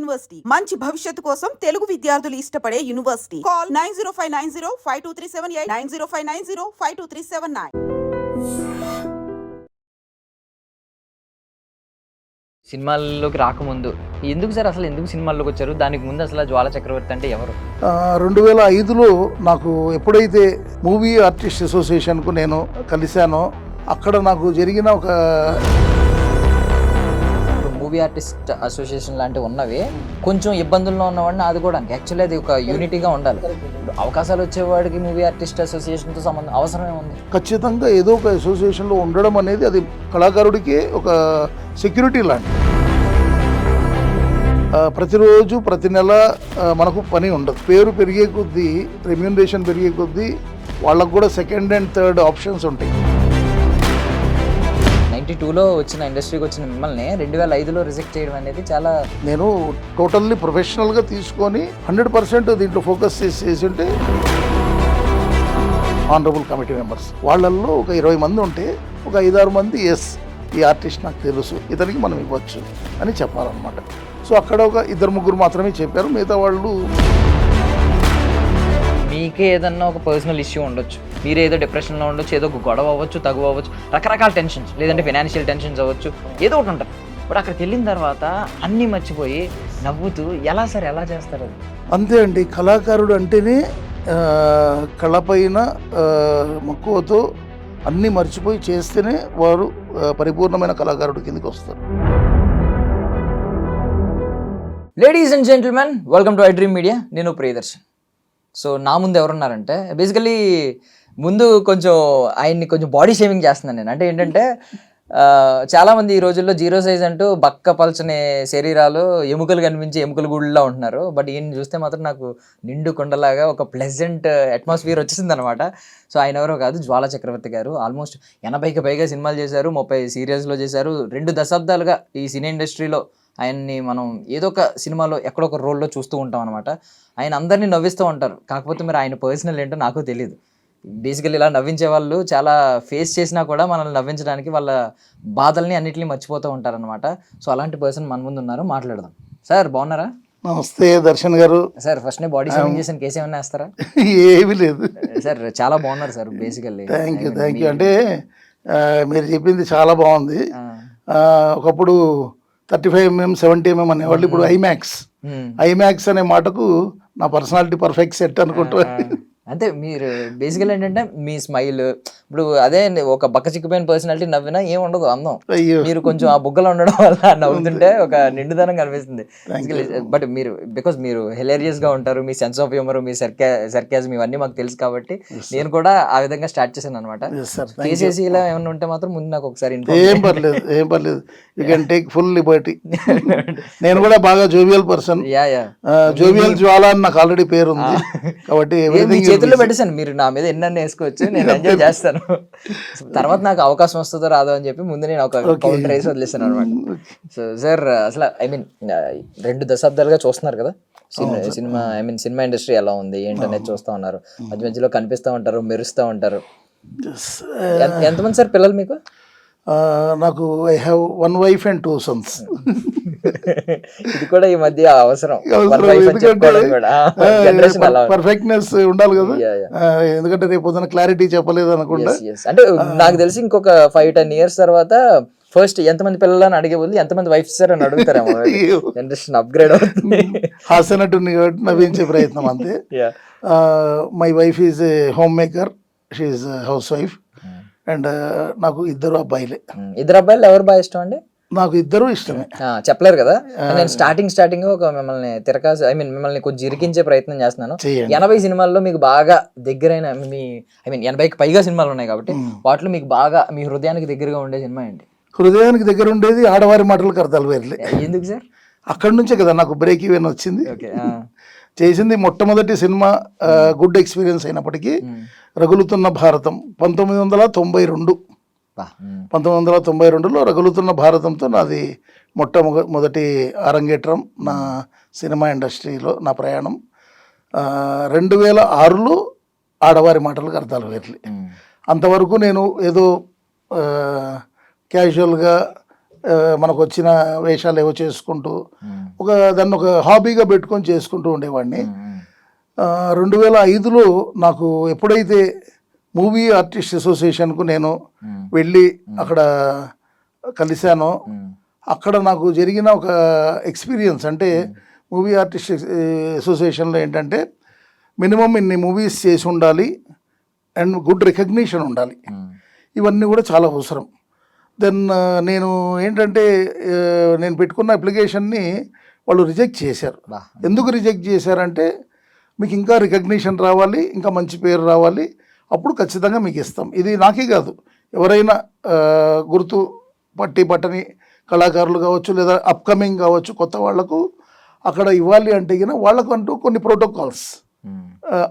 University మంచి భవిష్యత్తు కోసం తెలుగు విద్యార్థులు ఇష్టపడే యూనివర్సిటీ. కాల్ 9059052378 9059052379. సినిమాల్లోకి రాకముందు ఎందుకు సార్ అసలు ఎందుకు సినిమాల్లోకి వచ్చారు? దానికి ముందు అసలు జ్వాల చక్రవర్తి అంటే ఎవరు? 2005లో నాకు ఎప్పుడైతే మూవీ ఆర్టిస్ట్ అసోసియేషన్కు నేను కలిశానో అక్కడ నాకు జరిగిన ఒక మూవీ ఆర్టిస్ట్ అసోసియేషన్ లాంటివి ఉన్నవి కొంచెం ఇబ్బందుల్లో ఉన్నవాడిని ఆదుకోవడానికి. యాక్చువల్లీ అది ఒక యూనిటీగా ఉండాలి. అవకాశాలు వచ్చేవాడికి మూవీ ఆర్టిస్ట్ అసోసియేషన్తో సంబంధం అవసరమే ఉంది. ఖచ్చితంగా ఏదో ఒక అసోసియేషన్లో ఉండడం అనేది అది కళాకారుడికి ఒక సెక్యూరిటీ లాంటిది. ప్రతిరోజు ప్రతి నెల మనకు పని ఉండదు. పేరు పెరిగే కొద్దీ, రెమ్యూనరేషన్ పెరిగే కొద్దీ వాళ్ళకు కూడా సెకండ్ అండ్ థర్డ్ ఆప్షన్స్ ఉంటాయి. 92లో వచ్చిన ఇండస్ట్రీకి వచ్చిన మిమ్మల్ని 2005లో రిజెక్ట్ చేయడం అనేది చాలా... నేను టోటల్లీ ప్రొఫెషనల్గా తీసుకొని 100% దీంట్లో ఫోకస్ చేసి ఉంటే ఆనరబుల్ కమిటీ మెంబర్స్ వాళ్ళల్లో ఒక 20 మంది ఉంటే ఒక 5-6 మంది ఎస్ ఈ ఆర్టిస్ట్ నాకు తెలుసు, ఇతనికి మనం ఇవ్వచ్చు అని చెప్పాలన్నమాట. సో అక్కడ ఒక 2-3 మాత్రమే చెప్పారు. మిగతా వాళ్ళు మీకే ఏదన్నా ఒక పర్సనల్ ఇష్యూ ఉండొచ్చు, మీరు ఏదో డిప్రెషన్లో ఉండొచ్చు, ఏదో ఒక గొడవ అవ్వచ్చు, తగువ అవ్వచ్చు, రకరకాల టెన్షన్స్, లేదంటే ఫైనాన్షియల్ టెన్షన్స్ అవ్వచ్చు, ఏదో ఒకటి ఉంటుంది. బట్ అక్కడికి వెళ్ళిన తర్వాత అన్నీ మర్చిపోయి నవ్వుతూ ఎలా చేస్తారు అది? అంతే అండి. కళాకారుడు అంటేనే కళపైన మక్కువతో అన్నీ మర్చిపోయి చేస్తేనే వారు పరిపూర్ణమైన కళాకారుడి కిందకి వస్తారు. Ladies and gentlemen, welcome to I dream media. నేను ప్రియదర్శన్. సో నా ముందు ఎవరున్నారంటే బేసికలీ ముందు కొంచెం ఆయన్ని కొంచెం బాడీ షేవింగ్ చేస్తున్నాను నేను. అంటే ఏంటంటే చాలామంది ఈ రోజుల్లో జీరో సైజ్ అంటూ బక్క పల్చని శరీరాలు, ఎముకలు కనిపించే ఎముకల గుడిలా ఉంటున్నారు. బట్ ఈయన చూస్తే మాత్రం నాకు నిండు కొండలాగా ఒక ప్లెజెంట్ అట్మాస్ఫియర్ వచ్చేసింది అనమాట. సో ఆయన ఎవరో కాదు, జ్వాల చక్రవర్తి గారు. ఆల్మోస్ట్ 80కి పైగా సినిమాలు చేశారు, 30 సీరియల్స్లో చేశారు. 2 దశాబ్దాలుగా ఈ సినీ ఇండస్ట్రీలో ఆయన్ని మనం ఏదో ఒక సినిమాలో ఎక్కడో ఒక రోల్లో చూస్తూ ఉంటాం అనమాట. ఆయన అందరినీ నవ్విస్తూ ఉంటారు. కాకపోతే మరి ఆయన పర్సనల్ ఏంటో నాకు తెలియదు. బేసికల్లీ ఇలా నవ్వించే వాళ్ళు చాలా ఫేస్ చేసినా కూడా మనల్ని నవ్వించడానికి వాళ్ళ బాధల్ని అన్నిటిని మర్చిపోతూ ఉంటారనమాట. సో అలాంటి పర్సన్ మన ముందు ఉన్నారు, మాట్లాడదాం. సార్ బాగున్నారా? నమస్తే దర్శన్ గారు. సార్ ఫస్ట్ బాడీ షేవింగ్ చేసిన కేసు ఏమన్నా వేస్తారా? ఏమీ లేదు సార్, చాలా బాగున్నారు సార్ బేసికల్లీ. Thank you. అంటే మీరు చెప్పింది చాలా బాగుంది. ఒకప్పుడు 35mm 70mm అనేవాళ్ళు, ఇప్పుడు ఐమాక్స్ అనే మాటకు నా పర్సనాలిటీ పర్ఫెక్ట్ సెట్ అనుకుంటా. అంటే మీరు బేసికల్ ఏంటంటే మీ స్మైల్, ఇప్పుడు అదే ఒక బక్క చిక్కిపోయిన పర్సనాలిటీ నవ్వినా ఏం ఉండదు, అందం. మీరు కొంచెం ఆ బుగ్గలు ఉండడం వల్ల నవ్వుతుంటే ఒక నిండుదనం కనిపిస్తుంది. బట్ మీరు బికాస్ మీరు హిలేరియస్ గా ఉంటారు, మీ సెన్స్ ఆఫ్ హ్యూమర్, మీ సర్కాజం ఇవన్నీ మాకు తెలుసు కాబట్టి నేను కూడా ఆ విధంగా స్టార్ట్ చేశాను అనమాట. కేసీసీ ఇలా ఏమన్నా ఉంటే మాత్రం ముందు నాకు ఒకసారి ఏం పర్లేదు, you can take full Liberty. నేను కూడా బాగా జోవియల్ పర్సన్, జోవియల్ జ్వాల అని నాకు ఆల్రెడీ పేరు ఉంది కాబట్టి చేతుల్లో పెట్టేసాను. మీరు నా మీద ఎన్నన్నీ వేసుకోవచ్చు, నేను ఎంజాయ్ చేస్తాను. తర్వాత నాకు అవకాశం వస్తుందో రాదో అని చెప్పి ముందు నేను ఒక కౌంటర్ వేసి వదిలేస్తాను అనమాట. సో సార్, అసలు ఐ మీన్ 2 దశాబ్దాలుగా చూస్తున్నారు కదా సినిమా ఇండస్ట్రీ ఎలా ఉంది ఏంటనేది చూస్తూ ఉన్నారు. మధ్యలో కనిపిస్తూ ఉంటారు, మెరుస్తూ ఉంటారు. ఎంతమంది సార్ పిల్లలు మీకు? నాకు I have 1 wife and 2 sons. ఇది కూడా ఈ మధ్య అవసరం, పర్ఫెక్ట్నెస్ ఉండాలి కదా. ఎందుకంటే రేపు పొద్దున క్లారిటీ చెప్పలేదు అనుకుంటా. అంటే నాకు తెలిసి ఇంకొక 5-10 years తర్వాత ఫస్ట్ ఎంతమంది పిల్లలు అని అడిగే బదులు ఎంతమంది వైఫ్స్ సార్ అని అడుగుతారేమో. జనరేషన్ అప్గ్రేడ్ అవుతుంది. హాసనటుని నవ్వించే ప్రయత్నం అంతే. My wife is a home maker, she is house wife. And నాకు 2 అబ్బాయిలే. 2 అబ్బాయిలు ఎవరు బాగా ఇష్టం అండి? నాకు 2 ఇష్టమే. చెప్పలేరు కదా. నేను స్టార్టింగ్ ఒక మిమ్మల్ని మిమ్మల్ని కొంచెం ఇరికించే ప్రయత్నం చేస్తున్నాను. 80 సినిమాల్లో మీకు బాగా దగ్గరైన 80కి పైగా సినిమాలు ఉన్నాయి కాబట్టి వాటిలో మీకు బాగా మీ హృదయానికి దగ్గరగా ఉండే సినిమా ఏంటి? హృదయానికి దగ్గర ఉండేది ఆడవారి మాటలకు అర్థాలు వేర్లే. ఎందుకు సార్? అక్కడి నుంచే కదా నాకు బ్రేక్ ఈవెన్ వచ్చింది. చేసింది మొట్టమొదటి సినిమా గుడ్ ఎక్స్పీరియన్స్ అయినప్పటికీ రగులుతున్న భారతం 1992లో రగులుతున్న భారతంతో నాది మొట్టమొదటి అరంగేట్రం నా సినిమా ఇండస్ట్రీలో నా ప్రయాణం. 2006లో ఆడవారి మాటలకు అర్థాలు వేర్లే. అంతవరకు నేను ఏదో క్యాజువల్గా మనకు వచ్చిన వేషాలు ఏవో చేసుకుంటూ దాన్ని ఒక హాబీగా పెట్టుకొని చేసుకుంటూ ఉండేవాడిని. 2005లో నాకు ఎప్పుడైతే మూవీ ఆర్టిస్ట్ అసోసియేషన్కు నేను వెళ్ళి అక్కడ కలిశానో అక్కడ నాకు జరిగిన ఒక ఎక్స్పీరియన్స్ అంటే మూవీ ఆర్టిస్ట్ అసోసియేషన్లో ఏంటంటే మినిమం ఇన్ని మూవీస్ చేసి ఉండాలి అండ్ గుడ్ రికగ్నిషన్ ఉండాలి. ఇవన్నీ కూడా చాలా అవసరం. దెన్ నేను ఏంటంటే నేను పెట్టుకున్న అప్లికేషన్ని వాళ్ళు రిజెక్ట్ చేశారు. ఎందుకు రిజెక్ట్ చేశారంటే మీకు ఇంకా రికగ్నిషన్ రావాలి, ఇంకా మంచి పేరు రావాలి, అప్పుడు ఖచ్చితంగా మీకు ఇస్తాం. ఇది నాకే కాదు, ఎవరైనా గుర్తు పట్టని కళాకారులు కావచ్చు లేదా అప్కమింగ్ కావచ్చు కొత్త వాళ్లకు అక్కడ ఇవ్వాలి అంటే కినా వాళ్ళకు అంటూ కొన్ని ప్రోటోకాల్స్,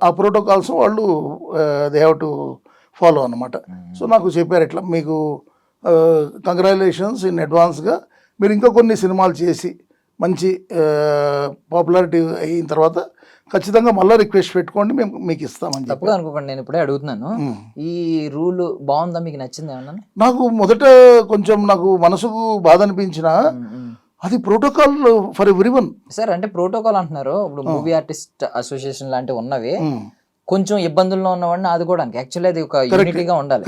ఆ ప్రోటోకాల్స్ వాళ్ళు దే హ్యావ్ టు ఫాలో అన్నమాట. సో నాకు చెప్పారు ఇట్లా మీకు కంగ్రాచులేషన్స్ ఇన్ అడ్వాన్స్గా, మీరు ఇంకా కొన్ని సినిమాలు చేసి మంచి పాపులారిటీ అయిన తర్వాత ఖచ్చితంగా మళ్ళీ రిక్వెస్ట్ పెట్టుకోండి, మేము మీకు ఇస్తామని చెప్పి. తప్పుగా అనుకోకండి, నేను ఇప్పుడే అడుగుతున్నాను, ఈ రూల్ బాగుందా, మీకు నచ్చింది ఏమన్నా? నాకు మొదట కొంచెం నాకు మనసుకు బాధ అనిపించిన అది ప్రోటోకాల్ ఫర్ ఎవ్రీవన్. సార్ అంటే ప్రోటోకాల్ అంటున్నారు, ఇప్పుడు మూవీ ఆర్టిస్ట్ అసోసియేషన్ లాంటివి ఉన్నవి కొంచెం ఇబ్బందుల్లో ఉన్నవాడిని ఆదుకోవడానికి, యాక్చువల్లీ అది ఒక యూనిటీగా ఉండాలి.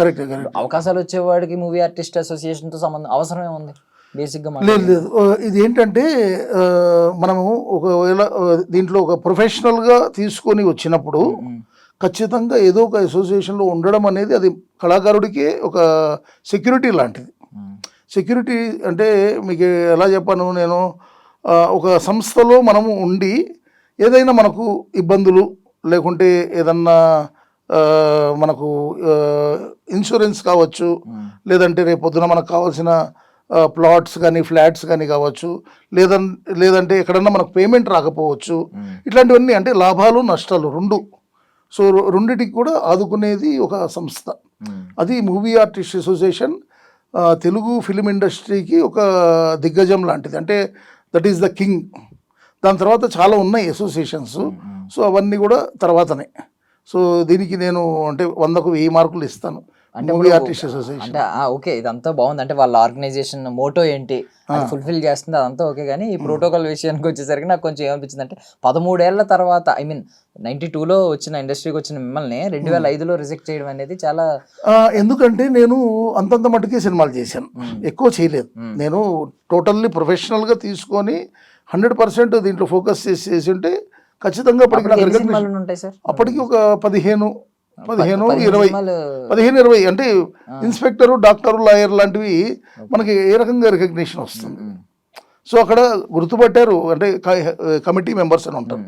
అవకాశాలు వచ్చేవాడికి మూవీ ఆర్టిస్ట్ అసోసియేషన్తో సంబంధం అవసరమే ఉంది బేసిక్గా? లేదు, ఇది ఏంటంటే మనము ఒకవేళ దీంట్లో ఒక ప్రొఫెషనల్గా తీసుకొని వచ్చినప్పుడు ఖచ్చితంగా ఏదో ఒక అసోసియేషన్లో ఉండడం అనేది అది కళాకారుడికి ఒక సెక్యూరిటీ లాంటిది. సెక్యూరిటీ అంటే మీకు ఎలా చెప్పాను నేను, ఒక సంస్థలో మనము ఉండి ఏదైనా మనకు ఇబ్బందులు లేకుంటే ఏదన్నా మనకు ఇన్సూరెన్స్ కావచ్చు, లేదంటే రేపొద్దున మనకు కావాల్సిన ప్లాట్స్ కానీ ఫ్లాట్స్ కానీ కావచ్చు, లేదంటే ఎక్కడన్నా మనకు పేమెంట్ రాకపోవచ్చు, ఇట్లాంటివన్నీ అంటే లాభాలు నష్టాలు రెండు. సో రెండిటికి కూడా ఆదుకునేది ఒక సంస్థ, అది movie artist association. Telugu film ఇండస్ట్రీకి ఒక దిగ్గజం లాంటిది, అంటే దట్ ఈస్ ద కింగ్. దాని తర్వాత చాలా ఉన్నాయి అసోసియేషన్స్, సో అవన్నీ కూడా తర్వాతనే. సో దీనికి నేను అంటే 100కు 1000 మార్కులు ఇస్తాను మూవీ ఆర్టిస్ట్ అసోసియేషన్. అంటే ఓకే, ఇదంతా బాగుంది, అంటే వాళ్ళ ఆర్గనైజేషన్ మోటో ఏంటి ఫుల్ఫిల్ చేస్తుంది అదంతా ఓకే, కానీ ఈ ప్రోటోకాల్ విషయానికి వచ్చేసరికి నాకు కొంచెం ఏమనిపించింది అంటే 13 ఏళ్ల తర్వాత, ఐ మీన్ 92లో వచ్చిన ఇండస్ట్రీకి వచ్చిన మిమ్మల్ని 2005లో రిజెక్ట్ చేయడం అనేది చాలా. ఎందుకంటే నేను అంతంత మటుకే సినిమాలు చేశాను, ఎక్కువ చేయలేదు. నేను టోటల్లీ ప్రొఫెషనల్గా తీసుకొని 100% దీంట్లో ఫోకస్ చేసి ఉంటే ఖచ్చితంగా అప్పటికి ఒక 15, 20 అంటే ఇన్స్పెక్టరు, డాక్టరు, లాయర్ లాంటివి మనకి ఏ రకంగా రికగ్నిషన్ వస్తుంది. సో అక్కడ గుర్తుపట్టారు, అంటే కమిటీ మెంబర్స్ అని ఉంటారు,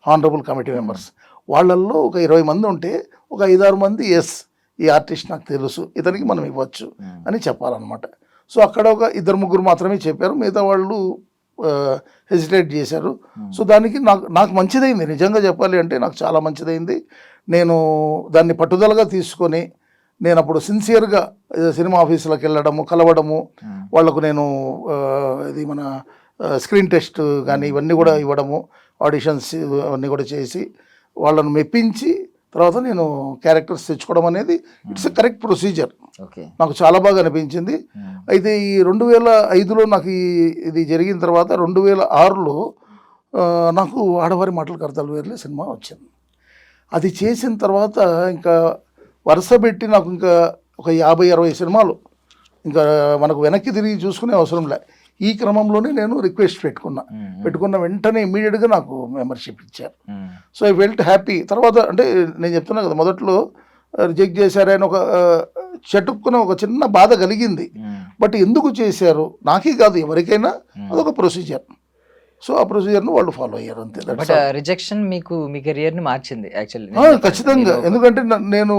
హానరబుల్ కమిటీ మెంబర్స్. వాళ్ళల్లో ఒక 20 మంది ఉంటే ఒక 5-6 మంది ఎస్ ఈ ఆర్టిస్ట్ నాకు తెలుసు, ఇతనికి మనం ఇవ్వచ్చు అని చెప్పాలన్నమాట. సో అక్కడ ఒక 2-3 మాత్రమే చెప్పారు, మిగతా వాళ్ళు హెసిటేట్ చేశారు. సో దానికి నాకు మంచిదైంది, నిజంగా చెప్పాలి అంటే నాకు చాలా మంచిదైంది. నేను దాన్ని పట్టుదలగా తీసుకొని నేను అప్పుడు సిన్సియర్గా సినిమా ఆఫీసులకు వెళ్ళడము, కలవడము, వాళ్లకు నేను ఇది మన స్క్రీన్ టెస్ట్ కానీ ఇవన్నీ కూడా ఇవ్వడము, ఆడిషన్స్ అవన్నీ కూడా చేసి వాళ్ళను మెప్పించి తర్వాత నేను క్యారెక్టర్స్ తెచ్చుకోవడం అనేది ఇట్స్ ఎ కరెక్ట్ ప్రొసీజర్. నాకు చాలా బాగా అనిపించింది. అయితే ఈ 2005లో నాకు ఇది జరిగిన తర్వాత 2006లో నాకు ఆడవారి మాటలు కర్తలు వేర్లే సినిమా వచ్చింది. అది చేసిన తర్వాత ఇంకా వరుస పెట్టి నాకు ఇంకా ఒక 50-60 సినిమాలు ఇంకా మనకు వెనక్కి తిరిగి చూసుకునే అవసరం లే. ఈ క్రమంలోనే నేను రిక్వెస్ట్ పెట్టుకున్న వెంటనే ఇమీడియట్గా నాకు మెంబర్షిప్ ఇచ్చారు. So I felt happy. తర్వాత అంటే నేను చెప్తున్నా కదా, మొదట్లో రిజెక్ట్ చేశారని ఒక చటుక్కున ఒక చిన్న బాధ కలిగింది. బట్ ఎందుకు చేశారు నాకే కాదు, ఎవరికైనా అదొక ప్రొసీజర్. సో ఆ ప్రొసీజర్ను వాళ్ళు ఫాలో అయ్యారు అంతే. బట్ రిజెక్షన్ మీకు మీ కెరియర్ని మార్చింది యాక్చువల్లీ. ఖచ్చితంగా, ఎందుకంటే నేను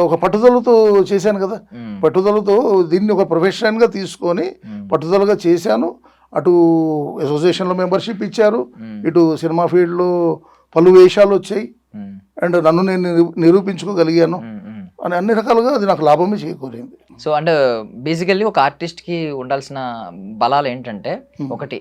ఒక పట్టుదలతో చేశాను కదా, పట్టుదలతో దీన్ని ఒక ప్రొఫెషనల్గా తీసుకొని పట్టుదలగా చేశాను. అటు అసోసియేషన్లో మెంబర్షిప్ ఇచ్చారు, ఇటు సినిమా ఫీల్డ్లో పలు వేషాలు వచ్చాయి, అండ్ నన్ను నేను నిరూపించుకోగలిగాను అని అన్ని రకాలుగా అది నాకు లాభమే చేకూరింది. సో అంటే బేసికల్లీ ఒక ఆర్టిస్ట్కి ఉండాల్సిన బలాలు ఏంటంటే ఒకటి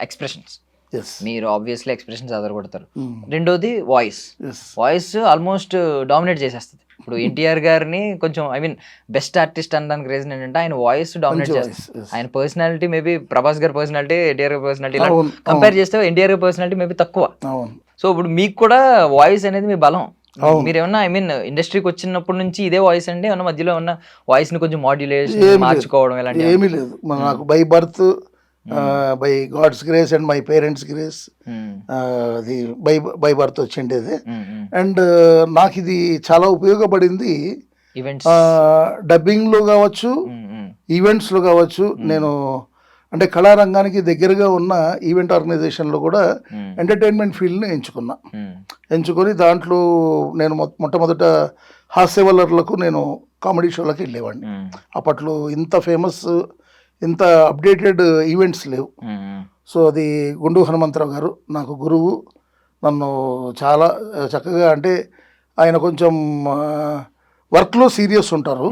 ఎక్స్ప్రెషన్స్, ఎస్ మీరు ఆబ్వియస్లీ ఎక్స్ప్రెషన్స్ అదరగొడతారు. రెండోది voice. Yes voice almost dominate చేసేస్తుంది. ఇప్పుడు ఎన్టీఆర్ గారిని కొంచెం ఐ మీన్ బెస్ట్ ఆర్టిస్ట్ అనడానికి రీజన్ ఏంటంటే ఆయన వాయిస్ డామినేట్ చేస్తుంది. ఆయన పర్సనాలిటీ మేబీ ప్రభాస్ గారి పర్సనాలిటీ, ఎన్టీఆర్ గారి పర్సనాలిటీ ఇలా కంపేర్ చేస్తే ఎన్టీఆర్ గారి పర్సనాలిటీ మేబీ తక్కువ. సో ఇప్పుడు మీకు కూడా వాయిస్ అనేది మీ బలం. మీరు ఏమన్నా ఐ మీన్ ఇండస్ట్రీకి వచ్చినప్పటి నుంచి ఇదే వాయిస్ అండి, ఏమన్నా మధ్యలో ఉన్న వాయిస్ ని కొంచెం మాడ్యులేషన్ మార్చుకోవడం ఇలాంటి ఏమీ లేదు. నాకు by birth, by god's grace and my parents grace, అది బై బర్త్ వచ్చిండేది. అండ్ నాకు ఇది చాలా ఉపయోగపడింది. ఈవెంట్స్ డబ్బింగ్లో కావచ్చు, ఈవెంట్స్లో కావచ్చు. నేను అంటే కళారంగానికి దగ్గరగా ఉన్న ఈవెంట్ ఆర్గనైజేషన్లో కూడా ఎంటర్టైన్మెంట్ ఫీల్డ్ని ఎంచుకొని దాంట్లో నేను మొట్టమొదట హాస్యవలర్లకు నేను కామెడీ షోలకు వెళ్ళేవాడిని. అప్పట్లో ఇంత ఫేమస్, ఇంత అప్డేటెడ్ ఈవెంట్స్ లేవు. సో అది గుండు హనుమంతరావు గారు నాకు గురువు. నన్ను చాలా చక్కగా, అంటే ఆయన కొంచెం వర్క్లో సీరియస్ ఉంటారు,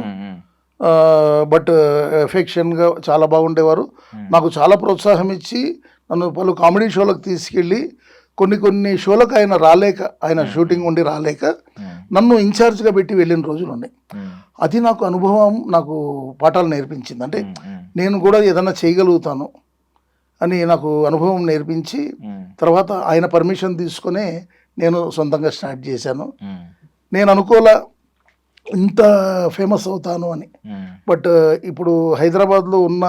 బట్ ఎఫెక్షన్గా చాలా బాగుండేవారు. నాకు చాలా ప్రోత్సాహం ఇచ్చి నన్ను పలు కామెడీ షోలకు తీసుకెళ్ళి కొన్ని షోలకు ఆయన రాలేక, ఆయన షూటింగ్ ఉండి రాలేక నన్ను ఇన్ఛార్జ్గా పెట్టి వెళ్ళిన రోజులు ఉన్నాయి. అది నాకు అనుభవం, నాకు పాఠాలు నేర్పించింది. అంటే నేను కూడా ఏదైనా చేయగలుగుతాను అని నాకు అనుభవం నేర్పించి, తర్వాత ఆయన పర్మిషన్ తీసుకునే నేను సొంతంగా స్టార్ట్ చేశాను. నేను అనుకోలే ఇంత ఫేమస్ అవుతాను అని. బట్ ఇప్పుడు హైదరాబాద్లో ఉన్న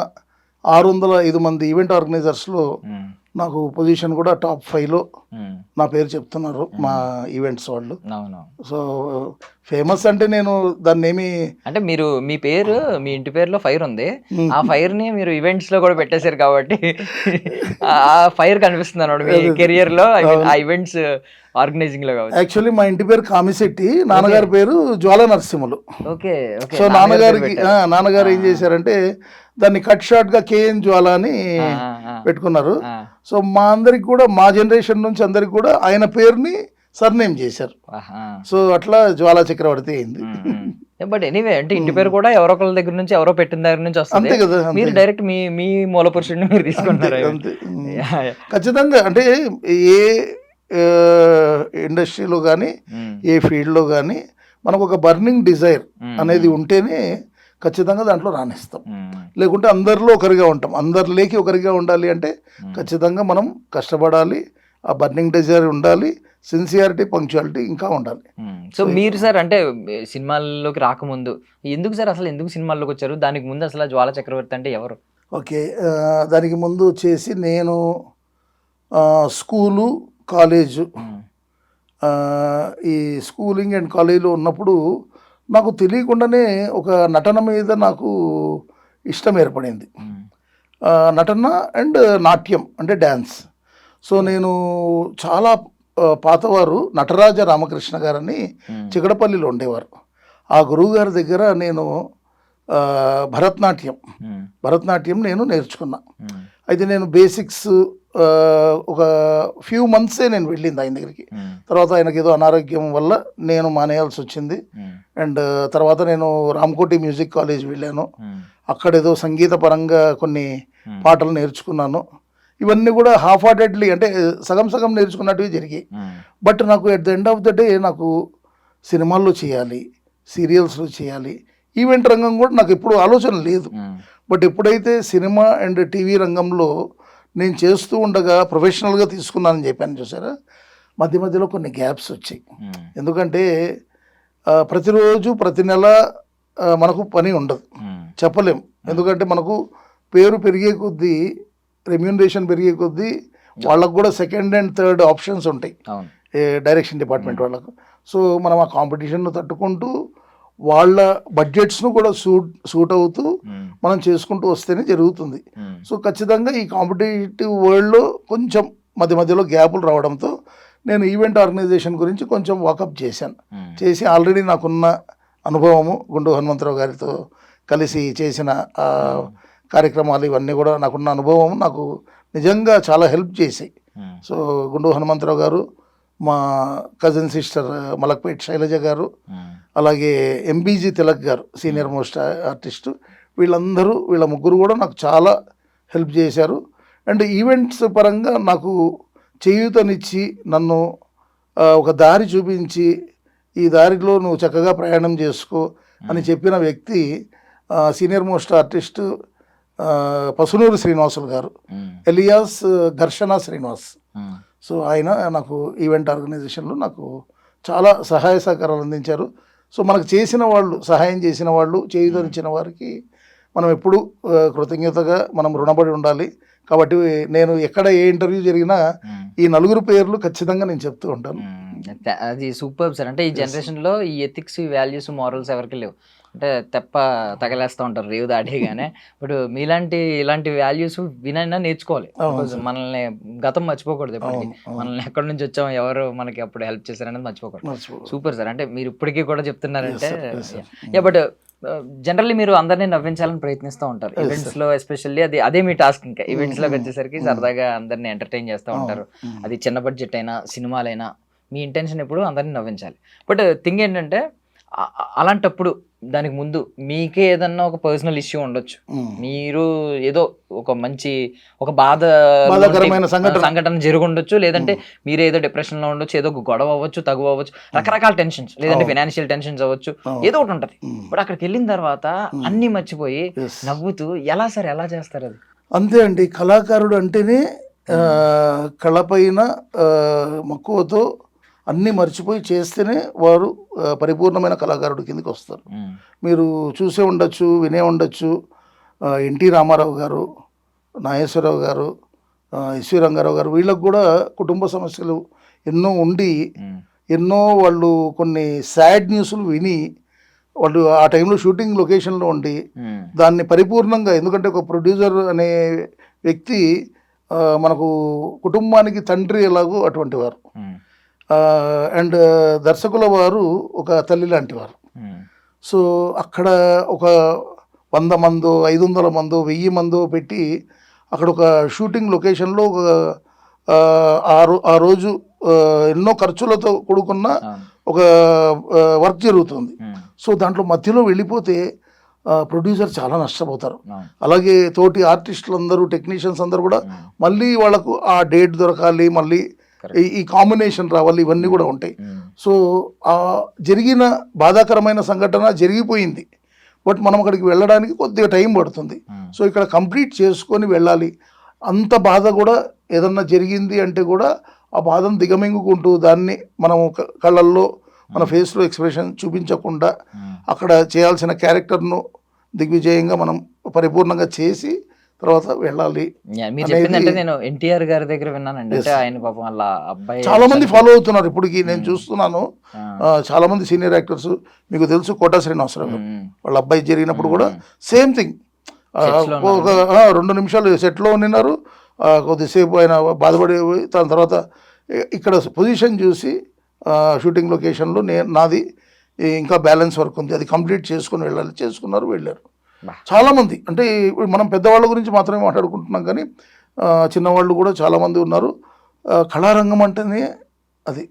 605 మంది ఈవెంట్ ఆర్గనైజర్స్లో నాకు పొజిషన్ కూడా టాప్ 5లో నా పేరు చెప్తున్నారు మా ఈవెంట్స్ వాళ్ళు. సో ఫేమస్ అంటే నేను దాన్ని ఏమి, అంటే మీరు మీ పేరు, మీ ఇంటి పేరులో ఫైర్ ఉంది, ఆ ఫైర్ ని మీరు ఈవెంట్స్ లో కూడా పెట్టేశారు కాబట్టి ఆ ఫైర్ కనిపిస్తుంది అన్నమాట మీ కెరియర్ లో, ఆ ఈవెంట్స్ ఆర్గనైజింగ్ లో కావచ్చు. యాక్చువల్లీ మా ఇంటి పేరు కామిశెట్టి, నాన్నగారి పేరు జ్వాల నరసింహులు. ఓకే. సో నాన్నగారు ఏం చేశారంటే దాన్ని కట్ షార్ట్ గా కేఎన్ జ్వాల అని పెట్టుకున్నారు. సో మా అందరికి కూడా, మా జనరేషన్ నుంచి అందరికి కూడా ఆయన పేరుని సర్నేమ్ చేశారు. సో అట్లా జ్వాలా చక్రవర్తి అయింది. బట్ ఎనీవే, అంటే ఇంటి పేరు కూడా ఎవరో ఒకళ్ళ దగ్గర నుంచి, ఎవరో పెట్టిన దగ్గర నుంచి వస్తుంది. అంతే కదా, మీరు డైరెక్ట్ మీ మూల పురుషుడిని మీరు తీసుకుంటారు. ఖచ్చితంగా. అంటే ఏ ఇండస్ట్రీలో కానీ, ఏ ఫీల్డ్లో కానీ మనకు ఒక బర్నింగ్ డిజైర్ అనేది ఉంటేనే ఖచ్చితంగా దాంట్లో రాణిస్తాం. లేకుంటే అందరిలో ఒకరిగా ఉంటాం. అందరిలోకి ఒకరిగా ఉండాలి అంటే ఖచ్చితంగా మనం కష్టపడాలి, ఆ బర్నింగ్ డిజైర్ ఉండాలి, సిన్సియారిటీ, పంక్చువాలిటీ ఇంకా ఉండాలి. సో మీరు సార్ అంటే సినిమాల్లోకి రాకముందు ఎందుకు సార్, అసలు ఎందుకు సినిమాల్లోకి వచ్చారు? దానికి ముందు అసలు జ్వాల చక్రవర్తి అంటే ఎవరు? ఓకే, దానికి ముందు వచ్చేసి నేను స్కూలు, కాలేజు, ఈ స్కూలింగ్ అండ్ కాలేజీలో ఉన్నప్పుడు నాకు తెలియకుండానే ఒక నటన మీద నాకు ఇష్టం ఏర్పడింది. నటన అండ్ నాట్యం అంటే డ్యాన్స్. సో నేను చాలా పాతవారు నటరాజ రామకృష్ణ గారని చిగడపల్లిలో ఉండేవారు. ఆ గురువు గారి దగ్గర నేను భరతనాట్యం నేను నేర్చుకున్నా. అయితే నేను బేసిక్స్ ఒక ఫ్యూ మంత్సే నేను వెళ్ళింది ఆయన దగ్గరికి. తర్వాత ఆయనకి ఏదో అనారోగ్యం వల్ల నేను మానేయాల్సి వచ్చింది. అండ్ తర్వాత నేను రామకోటి మ్యూజిక్ కాలేజ్ వెళ్ళాను. అక్కడ ఏదో సంగీత పరంగా కొన్ని పాటలు నేర్చుకున్నాను. ఇవన్నీ కూడా హాఫ్ హార్టెడ్లీ, అంటే సగం సగం నేర్చుకున్నట్టుగా జరిగాయి. బట్ నాకు at the end of the day నాకు సినిమాల్లో చేయాలి, సీరియల్స్లో చేయాలి, ఈవెంట్ రంగం కూడా నాకు ఎప్పుడు ఆలోచన లేదు. బట్ ఎప్పుడైతే సినిమా అండ్ టీవీ రంగంలో నేను చేస్తూ ఉండగా ప్రొఫెషనల్గా తీసుకున్నానని చెప్పాను చూసారా, మధ్య మధ్యలో కొన్ని గ్యాప్స్ వచ్చాయి. ఎందుకంటే ప్రతిరోజు ప్రతి నెల మనకు పని ఉండదు, చెప్పలేం. ఎందుకంటే మనకు పేరు పెరిగే కొద్దీ, రెమ్యూనరేషన్ పెరిగే కొద్దీ వాళ్ళకు కూడా సెకండ్ అండ్ థర్డ్ ఆప్షన్స్ ఉంటాయి డైరెక్షన్ డిపార్ట్మెంట్ వాళ్ళకు. సో మనం ఆ కాంపిటీషన్ను తట్టుకుంటూ వాళ్ళ బడ్జెట్స్ను కూడా సూట్ అవుతూ మనం చేసుకుంటూ వస్తేనే జరుగుతుంది. సో ఖచ్చితంగా ఈ కాంపిటేటివ్ వరల్డ్లో కొంచెం మధ్య మధ్యలో గ్యాపులు రావడంతో నేను ఈవెంట్ ఆర్గనైజేషన్ గురించి కొంచెం వాకప్ చేసి ఆల్రెడీ నాకున్న అనుభవము, గుండు హనుమంతరావు గారితో కలిసి చేసిన కార్యక్రమాలు ఇవన్నీ కూడా నాకున్న అనుభవం నాకు నిజంగా చాలా హెల్ప్ చేశాయి. సో గుండు హనుమంతరావు గారు, మా కజిన్ సిస్టర్ మలక్పేట్ శైలజ గారు, అలాగే ఎంబీజీ తిలక్ గారు సీనియర్ మోస్ట్ ఆర్టిస్టు, వీళ్ళ ముగ్గురు కూడా నాకు చాలా హెల్ప్ చేశారు. అండ్ ఈవెంట్స్ పరంగా నాకు చేయూతనిచ్చి నన్ను ఒక దారి చూపించి ఈ దారిలో నువ్వు చక్కగా ప్రయాణం చేసుకో అని చెప్పిన వ్యక్తి senior most artist Pasunuru Srinivasulu గారు, ఎలియాస్ ఘర్షణ శ్రీనివాస్. సో ఆయన నాకు ఈవెంట్ ఆర్గనైజేషన్లో నాకు చాలా సహాయ సహకారాలు అందించారు. సో మనకు చేసిన వాళ్ళు, సహాయం చేసిన వాళ్ళు, చేయూతనిచ్చిన వారికి మనం ఎప్పుడు కృతజ్ఞతగా మనం రుణపడి ఉండాలి. కాబట్టి నేను ఎక్కడ ఏ ఇంటర్వ్యూ జరిగినా ఈ 4 పేర్లు ఖచ్చితంగా నేను చెప్తూ ఉంటాను. అది సూపర్ సార్. అంటే ఈ జనరేషన్లో ఈ ఎథిక్స్, వాల్యూస్, మారల్స్ ఎవరికి లేవు. అంటే తెప్ప తగలేస్తూ ఉంటారు రేవు దాటేగానే. ఇప్పుడు ఇలాంటి వాల్యూస్ వినైనా నేర్చుకోవాలి. మనల్ని గతం మర్చిపోకూడదు ఎప్పటికీ. మనల్ని ఎక్కడి నుంచి వచ్చాం, ఎవరు మనకి అప్పుడు హెల్ప్ చేశారనేది మర్చిపోకూడదు. Super sir. అంటే మీరు ఇప్పటికీ కూడా చెప్తున్నారంటే బట్ జనరల్లీ మీరు అందరినీ నవ్వించాలని ప్రయత్నిస్తూ ఉంటారు ఈవెంట్స్ లో, ఎస్పెషల్లీ అదే మీ టాస్క్. ఇంకా ఈవెంట్స్ లోకి వచ్చేసరికి సరదాగా అందరినీ ఎంటర్టైన్ చేస్తూ ఉంటారు. అది చిన్న బడ్జెట్ అయినా సినిమాలైనా మీ ఇంటెన్షన్ ఎప్పుడు అందరినీ నవ్వించాలి. బట్ థింగ్ ఏంటంటే అలాంటప్పుడు దానికి ముందు మీకే ఏదన్నా ఒక పర్సనల్ ఇష్యూ ఉండొచ్చు. మీరు ఏదో ఒక బాధాకరమైన సంఘటన జరుగుండొచ్చు, లేదంటే మీరు ఏదో డిప్రెషన్ లో ఉండొచ్చు, ఏదో గొడవ అవ్వచ్చు, తగువ అవ్వచ్చు, రకరకాల టెన్షన్స్, లేదంటే ఫైనాన్షియల్ టెన్షన్స్ అవ్వచ్చు, ఏదో ఒకటి ఉంటది. బట్ అక్కడికి వెళ్ళిన తర్వాత అన్ని మర్చిపోయి నవ్వుతూ ఎలా చేస్తారు అది? అంతే అండి. కళాకారుడు అంటేనే కళపైన మక్కువతో అన్నీ మర్చిపోయి చేస్తేనే వారు పరిపూర్ణమైన కళాకారుడి కిందకి వస్తారు. మీరు చూసే ఉండొచ్చు, వినే ఉండొచ్చు, ఎన్టీ రామారావు గారు, నాగేశ్వరరావు గారు, ఎస్వి రంగారావు గారు, వీళ్ళకు కూడా కుటుంబ సమస్యలు ఎన్నో ఉండి, ఎన్నో వాళ్ళు కొన్ని సాడ్ న్యూస్లు విని, వాళ్ళు ఆ టైంలో షూటింగ్ లొకేషన్లో ఉండి దాన్ని పరిపూర్ణంగా, ఎందుకంటే ఒక ప్రొడ్యూసర్ అనే వ్యక్తి మనకు కుటుంబానికి తండ్రి ఎలాగో అటువంటి వారు, అండ్ దర్శకుల వారు ఒక తల్లి లాంటి వారు. సో అక్కడ ఒక 100 మందో 500 మందో 1000 మందో పెట్టి అక్కడ ఒక షూటింగ్ లొకేషన్లో ఒక ఆ రోజు ఎన్నో ఖర్చులతో కూడుకున్న ఒక వర్క్ జరుగుతుంది. సో దాంట్లో మధ్యలో వెళ్ళిపోతే ప్రొడ్యూసర్ చాలా నష్టపోతారు. అలాగే తోటి ఆర్టిస్టులు అందరూ, టెక్నీషియన్స్ అందరూ కూడా మళ్ళీ వాళ్ళకు ఆ డేట్ దొరకాలి, మళ్ళీ ఈ కాంబినేషన్ రావాలి, ఇవన్నీ కూడా ఉంటాయి. సో ఆ జరిగిన బాధాకరమైన సంఘటన జరిగిపోయింది, బట్ మనం అక్కడికి వెళ్ళడానికి కొద్దిగా టైం పడుతుంది. సో ఇక్కడ కంప్లీట్ చేసుకొని వెళ్ళాలి. అంత బాధ కూడా ఏదన్నా జరిగింది అంటే కూడా ఆ బాధను దిగమింగుకుంటూ దాన్ని మనం కళ్ళల్లో, మన ఫేస్లో ఎక్స్ప్రెషన్ చూపించకుండా అక్కడ చేయాల్సిన క్యారెక్టర్ను దిగ్విజయంగా మనం పరిపూర్ణంగా చేసి తర్వాత వెళ్ళాలి. మీరు చెప్పిందంటే నేను ఎన్టీఆర్ గారి దగ్గర విన్నానండి. అంటే ఆయన పాపం వాళ్ళ అబ్బాయి చాలా మంది ఫాలో అవుతున్నారు ఇప్పటికి, నేను చూస్తున్నాను. చాలా మంది సీనియర్ యాక్టర్స్, మీకు తెలుసు కోటా శ్రీనివాసరావు గారు, వాళ్ళ అబ్బాయి జరిగినప్పుడు కూడా సేమ్ థింగ్. ఒక 2 నిమిషాలు సెట్లో ఉన్నారు, కొద్దిసేపు ఆయన బాధపడి దాని తర్వాత ఇక్కడ పొజిషన్ చూసి షూటింగ్ లొకేషన్లో నాది ఇంకా బ్యాలెన్స్ వర్క్ ఉంది, అది కంప్లీట్ చేసుకుని వెళ్ళాలి, చేసుకున్నారు, వెళ్ళారు. చాలామంది, అంటే ఇప్పుడు మనం పెద్దవాళ్ళ గురించి మాత్రమే మాట్లాడుకుంటున్నాం, కానీ చిన్నవాళ్ళు కూడా చాలామంది ఉన్నారు. కళారంగం అంటేనే అది.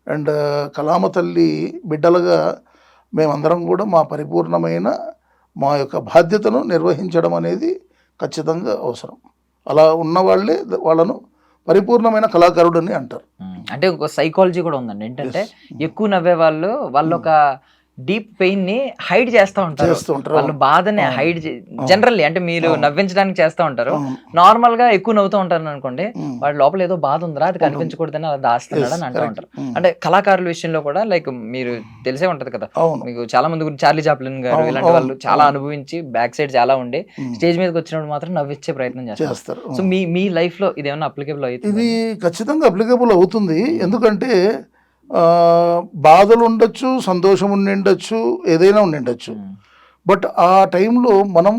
అండ్ కళామ తల్లి బిడ్డలుగా మేమందరం కూడా మా పరిపూర్ణమైన మా యొక్క బాధ్యతను నిర్వహించడం అనేది ఖచ్చితంగా అవసరం. అలా ఉన్న వాళ్ళే వాళ్ళను పరిపూర్ణమైన కళాకారుడు అని అంటారు. అంటే ఒక సైకాలజీ కూడా ఉందండి. ఏంటంటే ఎక్కువ నవ్వే వాళ్ళు ఒక డీప్ పెయిన్ ని హైడ్ చేస్తూ ఉంటారు, వాళ్ళు బాధని హైడ్ జనరల్లీ, అంటే మీరు నవ్వించడానికి చేస్తూ ఉంటారు. నార్మల్ గా ఎక్కువ నవ్వుతూ ఉంటారు అనుకోండి, వాడి లోపల ఏదో బాధ ఉందిరా, అది కనిపించకూడదని అలా దాస్తున్నాడు అని అంటూ ఉంటారు. అంటే కళాకారుల విషయంలో కూడా లైక్ మీరు తెలిసే ఉంటది కదా, మీకు చాలా మంది గురించి, చార్లీ చాప్లిన్ గారు ఇలాంటి వాళ్ళు చాలా అనుభవించి బ్యాక్ సైడ్ చాలా ఉండి స్టేజ్ మీదకి వచ్చినప్పుడు మాత్రం నవ్వించే ప్రయత్నం చేస్తారు. సో మీ లైఫ్ లో ఇది ఏమైనా అప్లికేబుల్ అవుతుంది? ఇది ఖచ్చితంగా అప్లికేబుల్ అవుతుంది. ఎందుకంటే బాధలు ఉండొచ్చు, సంతోషం ఉండిండొచ్చు, ఏదైనా ఉండిండొచ్చు, బట్ ఆ టైంలో మనం